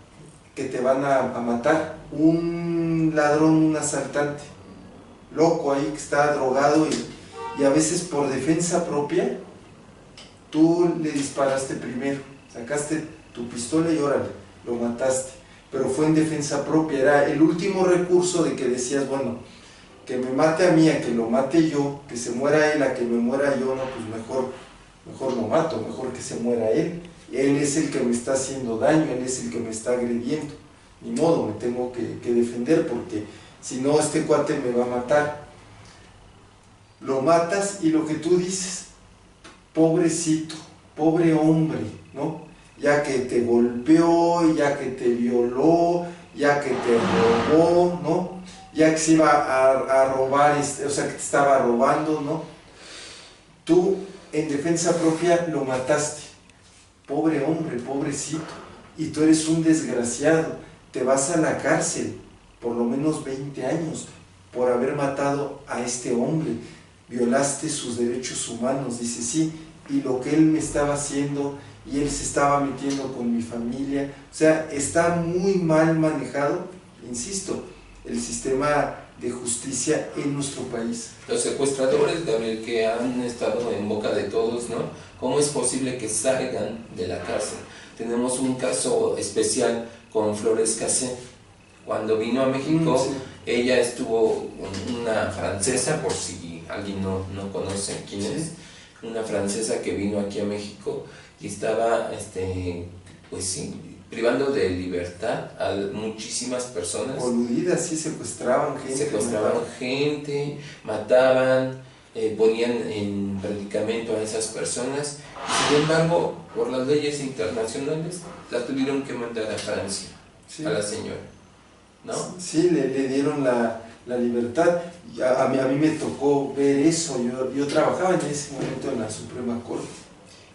que te van a matar, un ladrón, un asaltante, loco ahí que está drogado, y a veces por defensa propia, tú le disparaste primero, sacaste tu pistola y órale, lo mataste, pero fue en defensa propia, era el último recurso de que decías, bueno, que me mate a mí, a que lo mate yo, que se muera él, a que me muera yo, no, pues mejor lo mato, mejor que se muera él. Él es el que me está haciendo daño, él es el que me está agrediendo. Ni modo, me tengo que defender, porque si no, este cuate me va a matar. Lo matas, y lo que tú dices, pobrecito, pobre hombre, ¿no? Ya que te golpeó, ya que te violó, ya que te robó, ¿no? Ya que se iba a robar, o sea, que te estaba robando, ¿no? Tú, en defensa propia, lo mataste. Pobre hombre, pobrecito. Y tú eres un desgraciado. Te vas a la cárcel, por lo menos 20 años, por haber matado a este hombre. Violaste sus derechos humanos, dice, sí, y lo que él me estaba haciendo, y él se estaba metiendo con mi familia. O sea, está muy mal manejado, insisto, el sistema de justicia en nuestro país. Los secuestradores, Gabriel, que han estado en boca de todos, ¿no? ¿Cómo es posible que salgan de la cárcel? Tenemos un caso especial con Flores Cassé. Cuando vino a México, Ella estuvo, una francesa, por si alguien no conoce quién es, una francesa que vino aquí a México y estaba, pues sí, privando de libertad a muchísimas personas. Coludidas, sí, secuestraban gente, mataban, ponían en predicamento a esas personas, y sin embargo, por las leyes internacionales, la tuvieron que mandar a Francia, sí, a la señora, ¿no? Sí, le dieron la libertad. A mí me tocó ver eso. Yo trabajaba en ese momento en la Suprema Corte.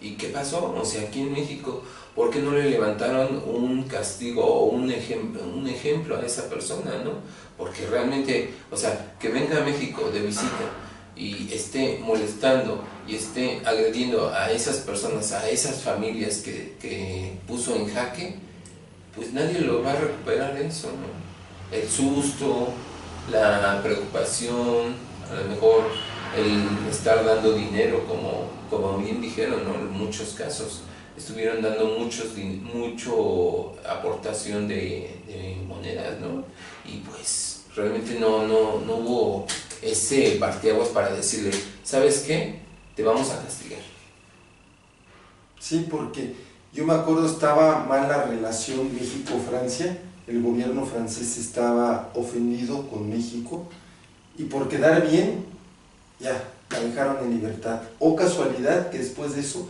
¿Y qué pasó? O sea, aquí en México, ¿por qué no le levantaron un castigo o un ejemplo a esa persona, no? Porque realmente, o sea, que venga a México de visita y esté molestando y esté agrediendo a esas personas, a esas familias que puso en jaque, pues nadie lo va a recuperar eso, ¿no? El susto, la preocupación, a lo mejor el estar dando dinero, como bien dijeron, ¿no? En muchos casos estuvieron dando mucho aportación de monedas, ¿no? Y pues realmente no hubo ese parteaguas para decirle, ¿sabes qué? Te vamos a castigar. Sí, porque yo me acuerdo, estaba mal la relación México-Francia, el gobierno francés estaba ofendido con México, y por quedar bien, ya, la dejaron en libertad. O casualidad que después de eso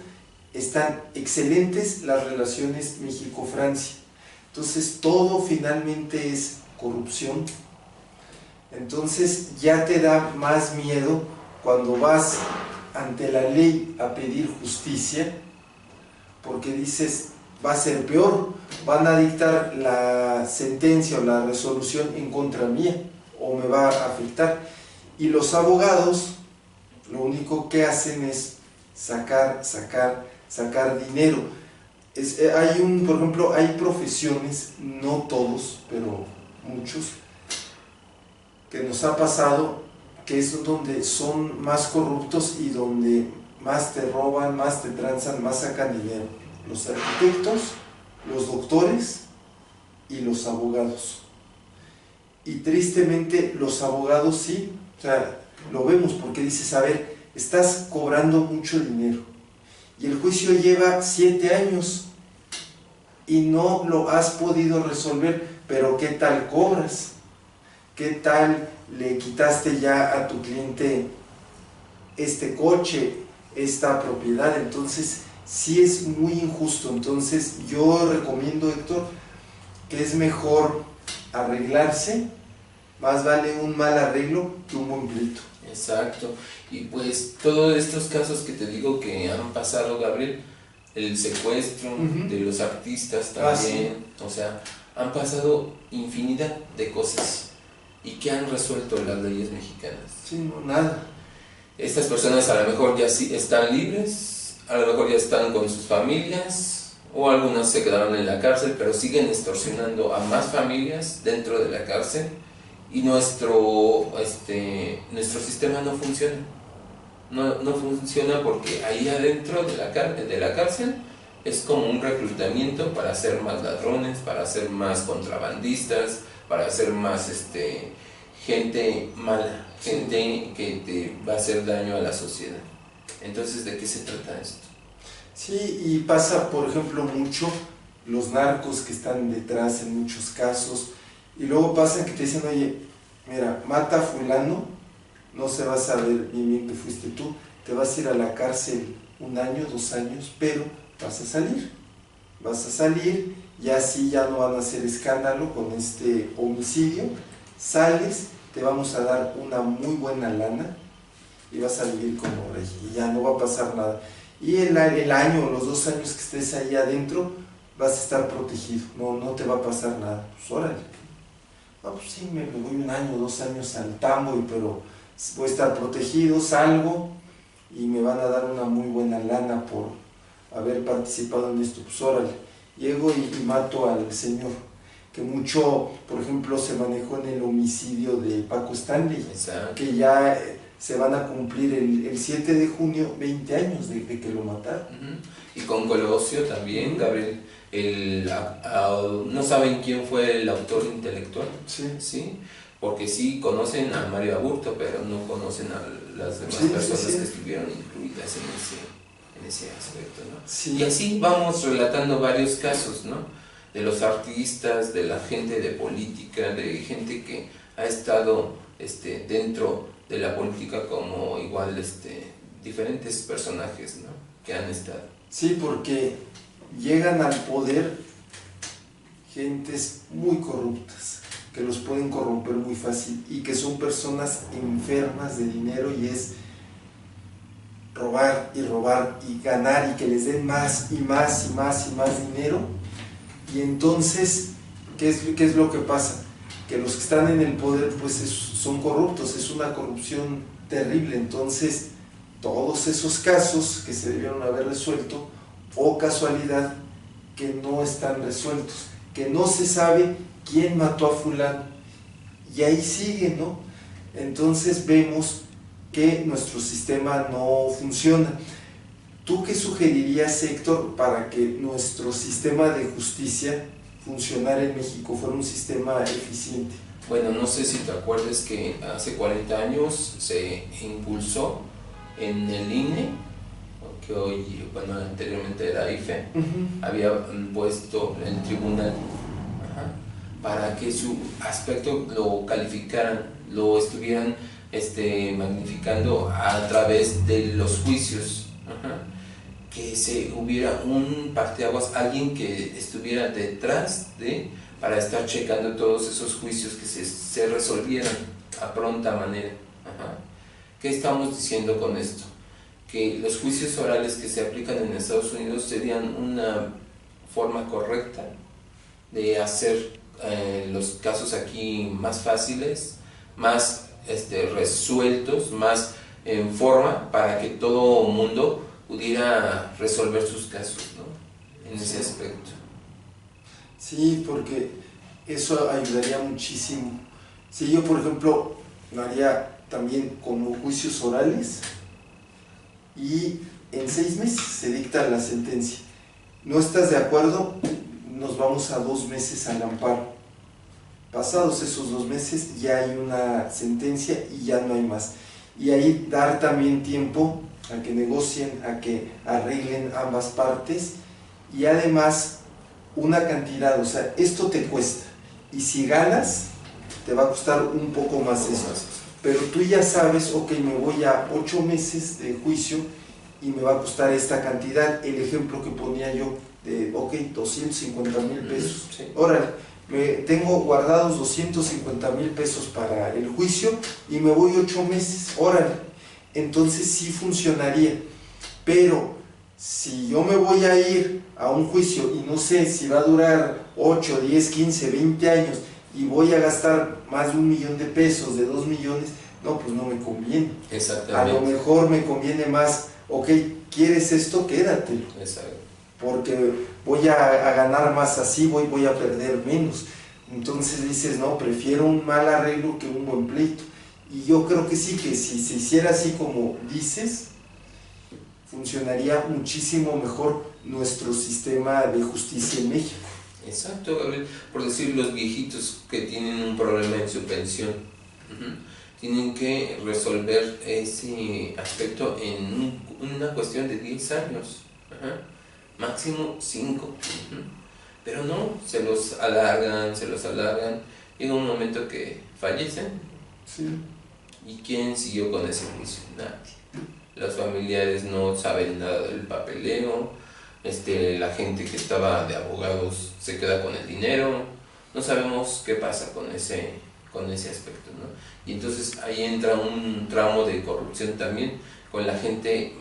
están excelentes las relaciones México-Francia. Entonces todo finalmente es corrupción. Entonces ya te da más miedo cuando vas ante la ley a pedir justicia, porque dices, va a ser peor, van a dictar la sentencia o la resolución en contra mía, o me va a afectar. Y los abogados lo único que hacen es sacar dinero. Por ejemplo, hay profesiones, no todos, pero muchos, que nos ha pasado, que es donde son más corruptos y donde más te roban, más te transan, más sacan dinero. Los arquitectos, los doctores y los abogados. Y tristemente los abogados sí, o sea, lo vemos porque dices, a ver, estás cobrando mucho dinero y el juicio lleva 7 años y no lo has podido resolver, pero ¿qué tal cobras? ¿Qué tal le quitaste ya a tu cliente este coche, esta propiedad? Entonces sí es muy injusto. Entonces yo recomiendo, Héctor, que es mejor arreglarse, más vale un mal arreglo que un buen pleito. Exacto. Y pues todos estos casos que te digo que han pasado, Gabriel, el secuestro de los artistas también, o sea, han pasado infinidad de cosas. ¿Y qué han resuelto las leyes mexicanas? Sí, no, nada. Estas personas a lo mejor ya sí están libres, a lo mejor ya están con sus familias, o algunas se quedaron en la cárcel, pero siguen extorsionando a más familias dentro de la cárcel, y nuestro sistema no funciona. No funciona porque ahí adentro de la cárcel es como un reclutamiento para hacer más ladrones, para hacer más contrabandistas, para hacer más gente mala, gente que te va a hacer daño a la sociedad. Entonces, ¿de qué se trata esto? Sí, y pasa, por ejemplo, mucho los narcos que están detrás en muchos casos, y luego pasa que te dicen, oye, mira, mata a fulano, no se va a saber bien que fuiste tú, te vas a ir a la cárcel 1 año, 2 años, pero vas a salir, y así ya no van a hacer escándalo con este homicidio, sales, te vamos a dar una muy buena lana, y vas a vivir como rey, y ya no va a pasar nada. Y el año o los 2 años que estés ahí adentro, vas a estar protegido, no te va a pasar nada. Pues órale, no, pues sí, me voy 1 año, 2 años al tambo, pero voy a estar protegido, salgo y me van a dar una muy buena lana por haber participado en esto. Pues órale, llego y mato al señor, que mucho, por ejemplo, se manejó en el homicidio de Paco Stanley. Exacto. Que ya se van a cumplir el 7 de junio 20 años de que lo mataron. Y con Colosio también, Gabriel, no saben quién fue el autor intelectual, sí, porque sí conocen a Mario Aburto, pero no conocen a las demás personas que estuvieron incluidas en ese aspecto, ¿no? Sí. Y así vamos relatando varios casos, ¿no? De los artistas, de la gente de política, de gente que ha estado dentro de la política como igual diferentes personajes, ¿no? Que han estado. Sí, porque llegan al poder gentes muy corruptas, que los pueden corromper muy fácil y que son personas enfermas de dinero, y es robar y ganar y que les den más y más y más y más dinero. Y entonces, ¿qué es lo que pasa? Que los que están en el poder pues son corruptos, es una corrupción terrible. Entonces todos esos casos que se debieron haber resuelto, o casualidad que no están resueltos, que no se sabe quién mató a fulano, y ahí sigue, ¿no? Entonces vemos que nuestro sistema no funciona. ¿Tú qué sugerirías, Héctor, para que nuestro sistema de justicia funcionara en México, fuera un sistema eficiente? Bueno, no sé si te acuerdas que hace 40 años se impulsó en el INE, que hoy, bueno, anteriormente era IFE, había puesto el tribunal para que su aspecto lo calificaran, lo estuvieran magnificando a través de los juicios, que se hubiera un parteaguas, alguien que estuviera detrás para estar checando todos esos juicios, que se resolvieran a pronta manera. ¿Qué estamos diciendo con esto? Que los juicios orales que se aplican en Estados Unidos serían una forma correcta de hacer los casos aquí más fáciles, más resueltos, más en forma, para que todo mundo pudiera resolver sus casos, ¿no? En ese aspecto. Sí, porque eso ayudaría muchísimo. Si yo, por ejemplo, haría también como juicios orales, y en 6 meses se dicta la sentencia. ¿No estás de acuerdo? Nos vamos a 2 meses al amparo. Pasados esos 2 meses ya hay una sentencia y ya no hay más. Y ahí dar también tiempo a que negocien, a que arreglen ambas partes, y además una cantidad, o sea, esto te cuesta, y si ganas te va a costar un poco más esto, pero tú ya sabes, ok, me voy a 8 meses de juicio y me va a costar esta cantidad. El ejemplo que ponía yo de, ok, 250,000 pesos, Sí. Órale, tengo guardados 250,000 pesos para el juicio y me voy 8 meses, órale, entonces sí funcionaría. Pero si yo me voy a ir a un juicio y no sé si va a durar 8, 10, 15, 20 años y voy a gastar más de 1,000,000 de pesos, de 2 millones, no, pues no me conviene. Exactamente. A lo mejor me conviene más, ok, ¿quieres esto? Quédatelo. Exacto. Porque voy a ganar más así, voy a perder menos. Entonces dices, no, prefiero un mal arreglo que un buen pleito. Y yo creo que sí, que si se hiciera así como dices, funcionaría muchísimo mejor nuestro sistema de justicia en México. Exacto, Gabriel. Por decir, los viejitos que tienen un problema en su pensión, tienen que resolver ese aspecto en una cuestión de 10 años, máximo 5, pero no, se los alargan, llega un momento que fallecen. Sí. ¿Y quién siguió con ese juicio? Nadie. Los familiares no saben nada del papeleo, la gente que estaba de abogados se queda con el dinero, no sabemos qué pasa con ese aspecto, ¿no? Y entonces ahí entra un tramo de corrupción también con la gente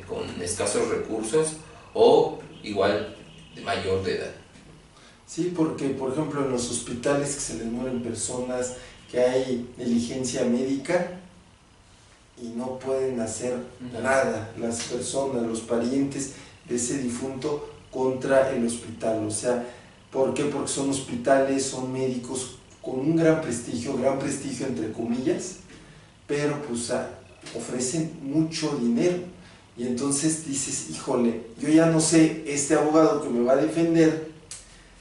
con escasos recursos o igual de mayor de edad. Sí, porque por ejemplo en los hospitales que se les mueren personas, que hay negligencia médica y no pueden hacer nada las personas, los parientes de ese difunto contra el hospital. O sea, ¿por qué? Porque son hospitales, son médicos con un gran prestigio entre comillas, pero pues ofrecen mucho dinero. Y entonces dices, híjole, yo ya no sé este abogado que me va a defender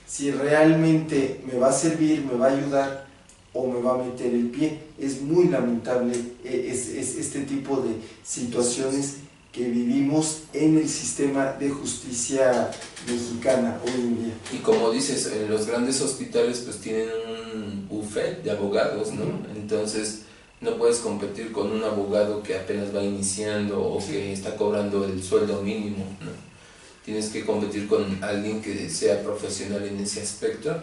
si realmente me va a servir, me va a ayudar, o me va a meter el pie. Es muy lamentable este tipo de situaciones que vivimos en el sistema de justicia mexicana hoy en día. Y como dices, los grandes hospitales pues tienen un buffet de abogados, ¿no? Entonces no puedes competir con un abogado que apenas va iniciando o que está cobrando el sueldo mínimo, ¿no? Tienes que competir con alguien que sea profesional en ese aspecto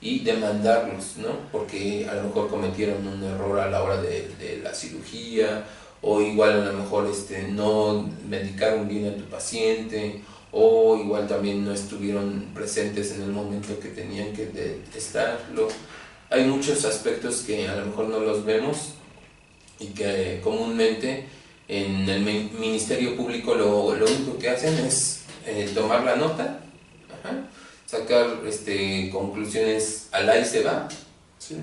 y demandarlos, ¿no? Porque a lo mejor cometieron un error a la hora de la cirugía, o igual a lo mejor no medicaron bien a tu paciente, o igual también no estuvieron presentes en el momento que tenían que estarlo. Hay muchos aspectos que a lo mejor no los vemos y que comúnmente en el Ministerio Público lo único que hacen es tomar la nota, sacar conclusiones al ahí se va, sí,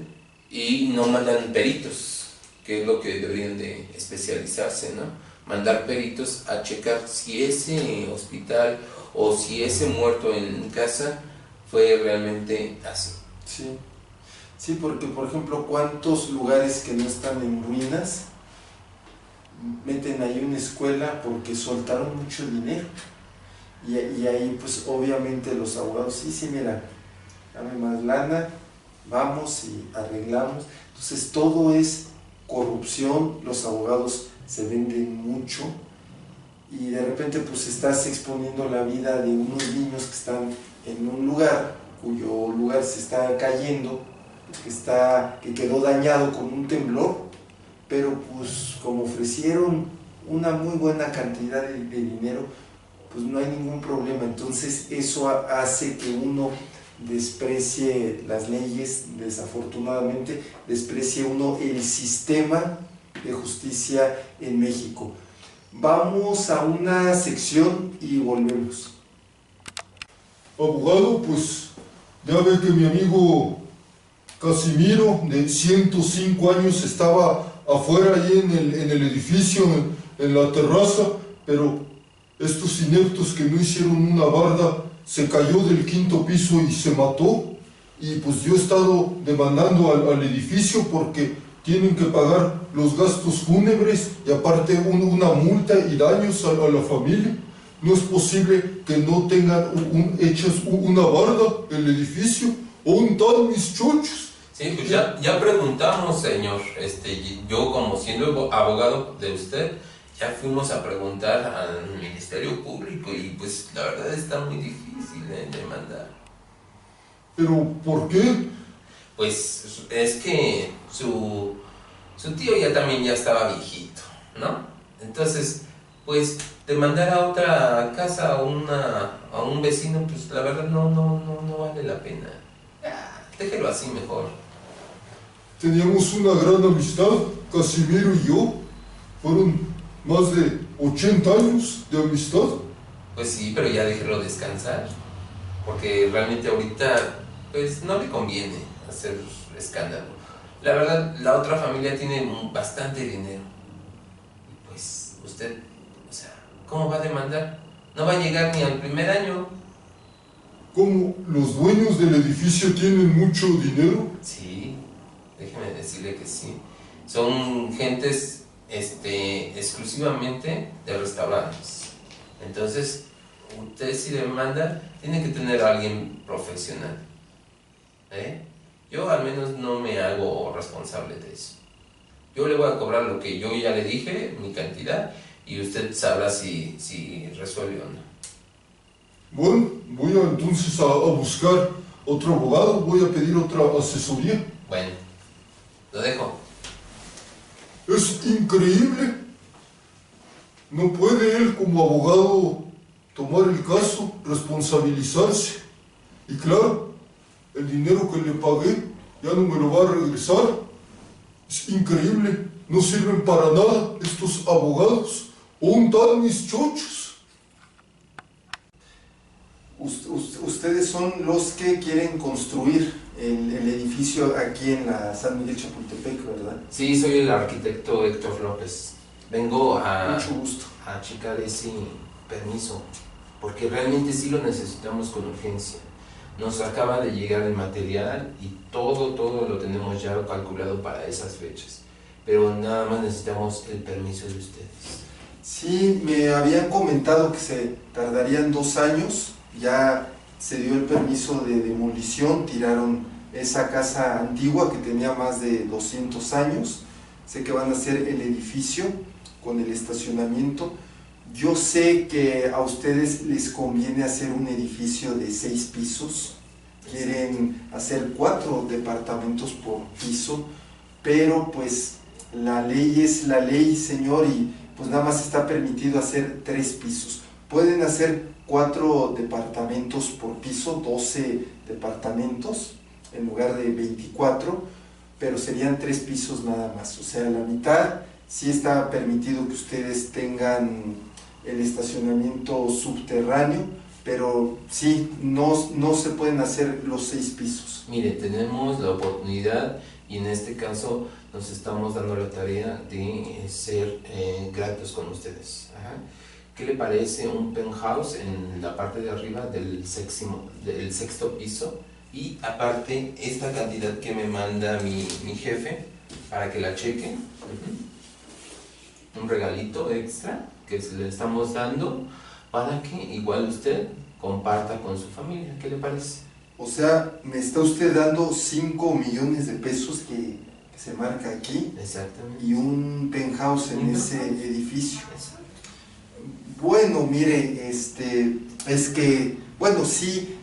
y no mandan peritos, que es lo que deberían de especializarse, ¿no? Mandar peritos a checar si ese hospital o si ese muerto en casa fue realmente así. Sí, sí, porque por ejemplo, ¿cuántos lugares que no están en ruinas meten ahí una escuela porque soltaron mucho dinero? Y ahí pues obviamente los abogados, sí, mira, dame más lana, vamos y arreglamos. Entonces todo es corrupción, los abogados se venden mucho y de repente pues estás exponiendo la vida de unos niños que están en un lugar cuyo lugar se está cayendo, que quedó dañado con un temblor, pero pues como ofrecieron una muy buena cantidad de dinero, pues no hay ningún problema. Entonces eso hace que uno desprecie las leyes, desafortunadamente desprecie uno el sistema de justicia en México. Vamos a una sección y volvemos. Abogado, pues ya ve que mi amigo Casimiro, de 105 años, estaba afuera ahí en el edificio, en la terraza, pero estos ineptos que no hicieron una barda, se cayó del 5º piso y se mató. Y pues yo he estado demandando al edificio porque tienen que pagar los gastos fúnebres y aparte una multa y daños a la familia. No es posible que no tengan hechas una barda el edificio o un tal mis chochos. Sí, pues ya preguntamos, señor. Yo como siendo abogado de usted, ya fuimos a preguntar al Ministerio Público y pues la verdad está muy difícil demandar. ¿Pero por qué? Pues es que su tío ya estaba viejito, ¿no? Entonces, pues demandar a otra casa a un vecino, pues la verdad no vale la pena. Déjelo así mejor. Teníamos una gran amistad, Casimiro y yo. Fueron más de 80 años de amistad. Pues sí, pero ya déjelo descansar, porque realmente ahorita pues no le conviene hacer escándalo. La verdad, la otra familia tiene bastante dinero. Y pues usted, o sea, ¿cómo va a demandar? No va a llegar ni al primer año. ¿Cómo los dueños del edificio tienen mucho dinero? Sí, déjeme decirle que sí. Son gentes exclusivamente de restaurantes. Entonces, usted si demanda, tiene que tener a alguien profesional. Yo al menos no me hago responsable de eso. Yo le voy a cobrar lo que yo ya le dije, mi cantidad, y usted sabrá si resuelve o no. Bueno, voy entonces a buscar otro abogado, voy a pedir otra asesoría. Bueno, lo dejo. Es increíble. No puede él como abogado tomar el caso, responsabilizarse. Y claro, el dinero que le pagué ya no me lo va a regresar. Es increíble. No sirven para nada estos abogados. O un tal mis chochos. Ustedes son los que quieren construir el edificio aquí en la San Miguel Chapultepec, ¿verdad? Sí, soy el arquitecto Héctor López. Vengo Mucho gusto. a checar ese permiso, porque realmente sí lo necesitamos con urgencia. Nos acaba de llegar el material y todo lo tenemos ya calculado para esas fechas. Pero nada más necesitamos el permiso de ustedes. Sí, me habían comentado que se tardarían 2 años, ya se dio el permiso de demolición, tiraron esa casa antigua que tenía más de 200 años, sé que van a hacer el edificio con el estacionamiento. Yo sé que a ustedes les conviene hacer un edificio de 6 pisos, quieren hacer 4 departamentos por piso, pero pues la ley es la ley, señor, y pues nada más está permitido hacer 3 pisos. Pueden hacer 4 departamentos por piso, 12 departamentos en lugar de 24, pero serían 3 pisos nada más, o sea, la mitad. Sí está permitido que ustedes tengan el estacionamiento subterráneo, pero sí, no se pueden hacer los 6 pisos. Mire, tenemos la oportunidad y en este caso nos estamos dando la tarea de ser gratos con ustedes. Ajá. ¿Qué le parece un penthouse en la parte de arriba del 6º piso? Y aparte, esta cantidad que me manda mi jefe para que la chequen. Un regalito extra que le estamos dando para que igual usted comparta con su familia. ¿Qué le parece? O sea, me está usted dando 5 millones de pesos que se marca aquí. Exactamente. Y un penthouse en ese edificio. Exacto. Bueno, mire, es que, bueno, sí,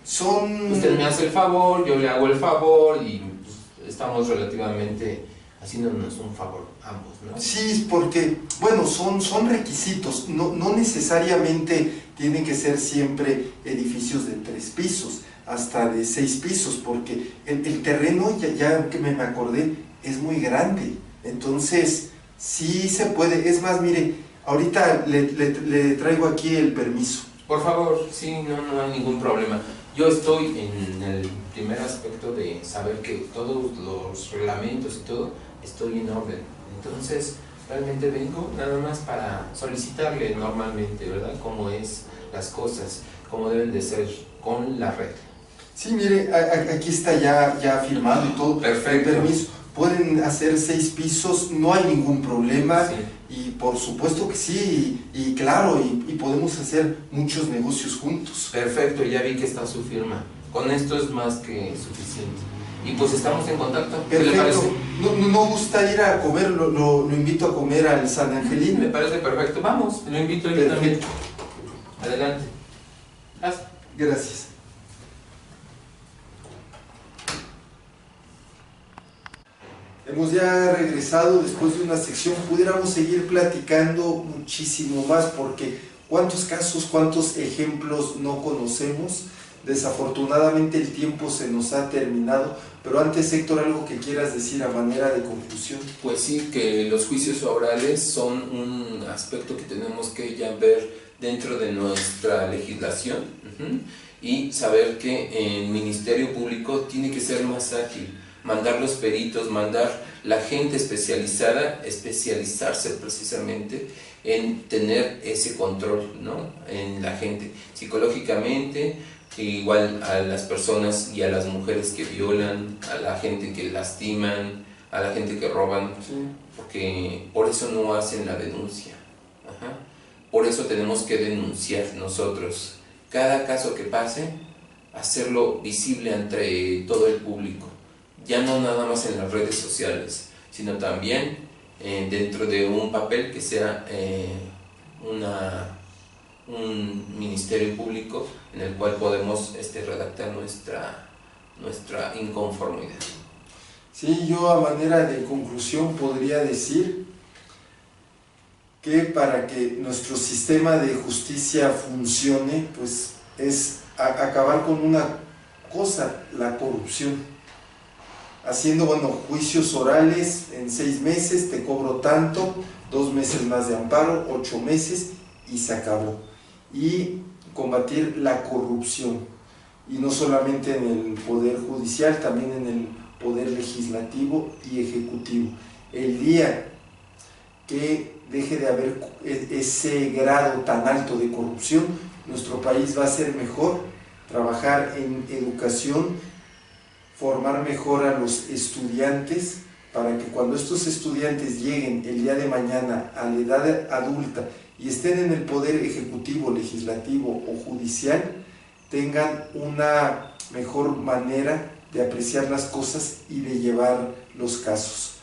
son... Usted me hace el favor, yo le hago el favor y pues, estamos relativamente haciéndonos un favor ambos, ¿no? Sí, porque, bueno, son requisitos, no necesariamente tienen que ser siempre edificios de 3 pisos, hasta de 6 pisos, porque el terreno, ya que me acordé, es muy grande, entonces sí se puede. Es más, mire, ahorita le traigo aquí el permiso. Por favor, sí, no hay ningún problema. Yo estoy en el primer aspecto de saber que todos los reglamentos y todo, estoy en orden. Entonces, realmente vengo nada más para solicitarle normalmente, ¿verdad? Cómo es las cosas, cómo deben de ser con la red. Sí, mire, aquí está ya firmado y todo. Perfecto. El permiso. Pueden hacer 6 pisos, no hay ningún problema. Sí. Y por supuesto que sí, y claro, y podemos hacer muchos negocios juntos. Perfecto, ya vi que está su firma. Con esto es más que suficiente. Y pues estamos en contacto. ¿Qué le Perfecto. parece? No gusta ir a comer, lo invito a comer al San Angelín. Me parece perfecto. Vamos, lo invito yo también. Adelante. Gracias. Hemos ya regresado después de una sección. Pudiéramos seguir platicando muchísimo más, porque cuántos casos, cuántos ejemplos no conocemos. Desafortunadamente el tiempo se nos ha terminado, pero antes, Héctor, algo que quieras decir a manera de conclusión. Pues sí, que los juicios orales son un aspecto que tenemos que ya ver dentro de nuestra legislación, y saber que el Ministerio Público tiene que ser más ágil, mandar los peritos, mandar la gente especializada, especializarse precisamente en tener ese control, ¿no? En la gente, psicológicamente, igual a las personas y a las mujeres que violan, a la gente que lastiman, a la gente que roban, Sí. porque por eso no hacen la denuncia. Ajá. Por eso tenemos que denunciar nosotros. Cada caso que pase, hacerlo visible ante todo el público. Ya no nada más en las redes sociales, sino también dentro de un papel que sea un ministerio público en el cual podemos redactar nuestra inconformidad. Sí, yo a manera de conclusión podría decir que para que nuestro sistema de justicia funcione, pues es acabar con una cosa, la corrupción. Haciendo, juicios orales en 6 meses, te cobro tanto, 2 meses más de amparo, 8 meses y se acabó. Y combatir la corrupción, y no solamente en el poder judicial, también en el poder legislativo y ejecutivo. El día que deje de haber ese grado tan alto de corrupción, nuestro país va a ser mejor trabajar en educación, formar mejor a los estudiantes, para que cuando estos estudiantes lleguen el día de mañana a la edad adulta y estén en el poder ejecutivo, legislativo o judicial, tengan una mejor manera de apreciar las cosas y de llevar los casos.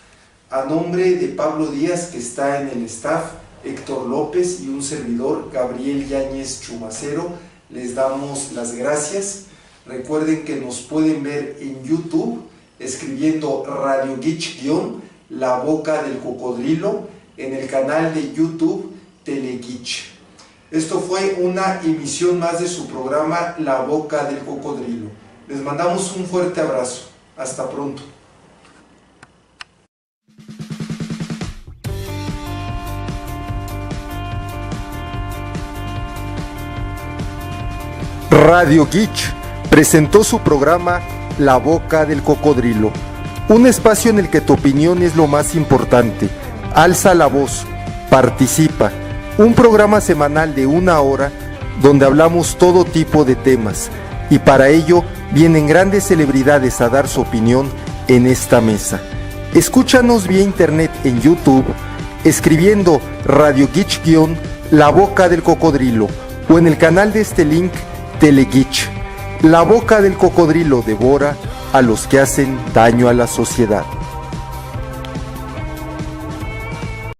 A nombre de Pablo Díaz, que está en el staff, Héctor López y un servidor, Gabriel Yáñez Chumacero, les damos las gracias. Recuerden que nos pueden ver en YouTube escribiendo Radio Geach _ La Boca del Cocodrilo en el canal de YouTube Telegeach. Esto fue una emisión más de su programa La Boca del Cocodrilo. Les mandamos un fuerte abrazo. Hasta pronto. Radio Geach presentó su programa La Boca del Cocodrilo, un espacio en el que tu opinión es lo más importante. Alza la voz, participa, un programa semanal de 1 hora donde hablamos todo tipo de temas, y para ello vienen grandes celebridades a dar su opinión en esta mesa. Escúchanos vía internet en YouTube escribiendo Radio Geach _ La Boca del Cocodrilo o en el canal de este link Telegeach. La Boca del Cocodrilo devora a los que hacen daño a la sociedad.